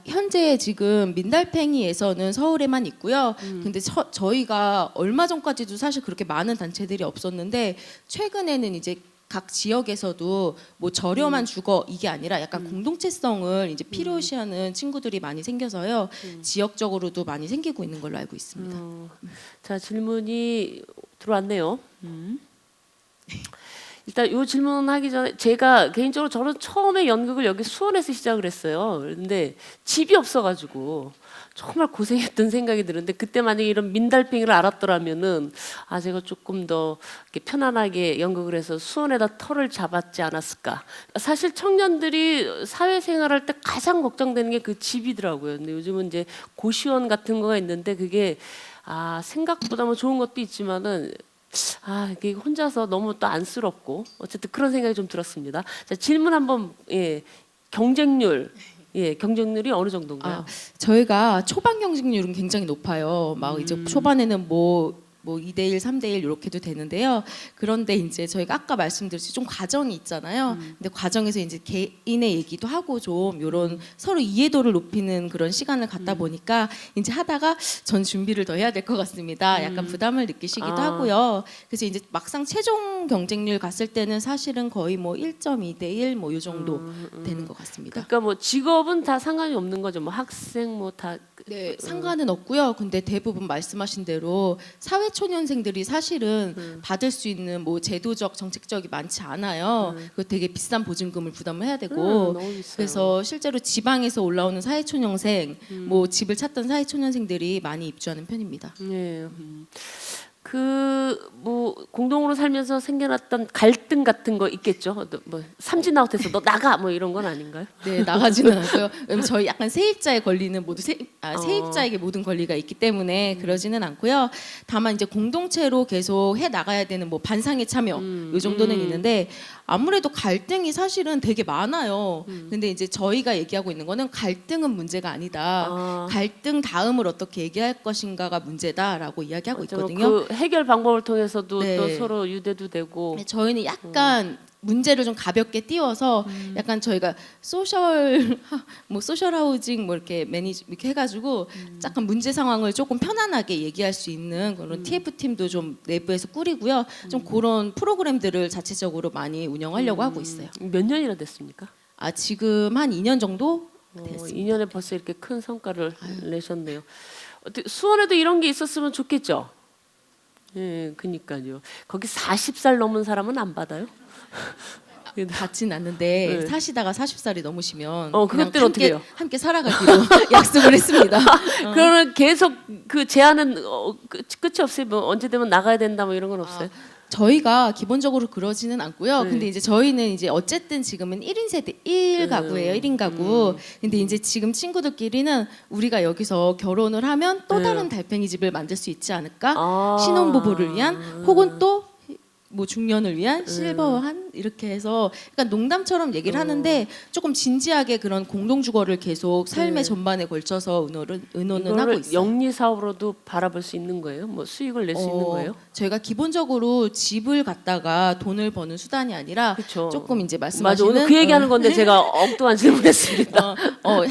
현재 지금 민달팽이에서는 서울에만 있고요. 근데 저희가 얼마 전까지도 사실 그렇게 많은 단체들이 없었는데 최근에는 이제 각 지역에서도 뭐 저렴한 주거 이게 아니라 약간 공동체성을 이제 필요시하는 친구들이 많이 생겨서요. 지역적으로도 많이 생기고 있는 걸로 알고 있습니다. 자, 질문이 들어왔네요. 일단 이 질문 하기 전에 제가 개인적으로 저는 처음에 연극을 여기 수원에서 시작을 했어요. 그런데 집이 없어가지고 정말 고생했던 생각이 드는데 그때 만약에 이런 민달팽이를 알았더라면은 제가 조금 더 이렇게 편안하게 연극을 해서 수원에다 터를 잡았지 않았을까. 사실 청년들이 사회생활할 때 가장 걱정되는 게 그 집이더라고요. 근데 요즘은 이제 고시원 같은 거가 있는데 그게 생각보다 뭐 좋은 것도 있지만은 이게 혼자서 너무 또 안쓰럽고 어쨌든 그런 생각이 좀 들었습니다. 자, 질문 한번 경쟁률이 어느 정도인가요? 저희가 초반 경쟁률은 굉장히 높아요. 막 이제 초반에는 뭐 2대1, 3대1 이렇게도 되는데요. 그런데 이제 저희가 아까 말씀드렸듯이 좀 과정이 있잖아요. 근데 과정에서 이제 개인의 얘기도 하고 좀 이런 서로 이해도를 높이는 그런 시간을 갖다 보니까 이제 하다가 전 준비를 더 해야 될 것 같습니다. 약간 부담을 느끼시기도 하고요. 그래서 이제 막상 최종 경쟁률 갔을 때는 사실은 거의 뭐 1.2대1 뭐 이 정도 되는 것 같습니다. 그러니까 뭐 직업은 다 상관이 없는 거죠. 뭐 학생 뭐 다. 네, 상관은 없고요. 근데 대부분 말씀하신 대로 사회초년생들이 사실은 받을 수 있는 뭐 제도적 정책적이 많지 않아요. 그 되게 비싼 보증금을 부담을 해야 되고 너무 비싸요. 그래서 실제로 지방에서 올라오는 사회초년생 뭐 집을 찾던 사회초년생들이 많이 입주하는 편입니다. 네. 그 뭐 공동으로 살면서 생겨났던 갈등 같은 거 있겠죠. 뭐 삼진 아웃해서 너 나가 뭐 이런 건 아닌가요? 네, 나가지는 않고요. 왜냐면 저희 약간 세입자의 권리는 모두 세입자에게 모든 권리가 있기 때문에 그러지는 않고요. 다만 이제 공동체로 계속 해 나가야 되는 뭐 반상의 참여 요 정도는 있는데 아무래도 갈등이 사실은 되게 많아요. 근데 이제 저희가 얘기하고 있는 거는 갈등은 문제가 아니다. 갈등 다음을 어떻게 얘기할 것인가가 문제다라고 이야기하고 있거든요. 그 해결 방법을 통해서도 네. 또 서로 유대도 되고. 저희는 약간 문제를 좀 가볍게 띄워서 약간 저희가 소셜 하우징 뭐 이렇게 매니지 이렇게 해가지고 약간 문제 상황을 조금 편안하게 얘기할 수 있는 그런 TF 팀도 좀 내부에서 꾸리고요. 좀 그런 프로그램들을 자체적으로 많이 운영하려고 하고 있어요. 몇 년이나 됐습니까? 아 지금 한 2년 정도 됐습니다. 2년에 벌써 이렇게 큰 성과를 내셨네요. 어떻게 수원에도 이런 게 있었으면 좋겠죠. 예, 그니까요. 거기 40살 넘은 사람은 안 받아요? 받진 않는데 네. 사시다가 40살이 넘으시면 그것들은 그냥 어떻게 해요? 함께 살아가기로 약속을 했습니다. 그러면 계속 그 제한은 끝이 없어요. 뭐 언제 되면 나가야 된다 뭐 이런 건 없어요. 저희가 기본적으로 그러지는 않고요. 네. 근데 이제 저희는 이제 어쨌든 지금은 1인 세대 1가구예요. 1인 가구. 근데 이제 지금 친구들끼리는 우리가 여기서 결혼을 하면 또 네. 다른 달팽이 집을 만들 수 있지 않을까? 아. 신혼부부를 위한 혹은 또 뭐 중년을 위한 실버한 이렇게 해서 그러니까 농담처럼 얘기를 하는데 조금 진지하게 그런 공동 주거를 계속 삶의 전반에 걸쳐서 의논은 하고 이거를 있어요. 영리 사업으로도 바라볼 수 있는 거예요? 뭐 수익을 낼 수 있는 거예요? 저희가 기본적으로 집을 갖다가 돈을 버는 수단이 아니라 그쵸. 조금 이제 맞아. 말씀하시는 오늘 그 얘기하는 건데 제가 엉뚱한 질문했습니다.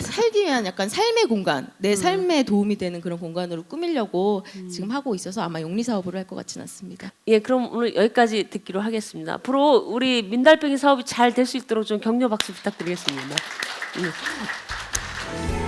살기 위한 약간 삶의 공간, 내 삶에 도움이 되는 그런 공간으로 꾸미려고 지금 하고 있어서 아마 영리 사업으로 할 것 같지는 않습니다. 예, 그럼 오늘 여기까지 듣기로 하겠습니다. 앞으로 우리 민달팽이 사업이 잘 될 수 있도록 좀 격려 박수 부탁드리겠습니다. 예.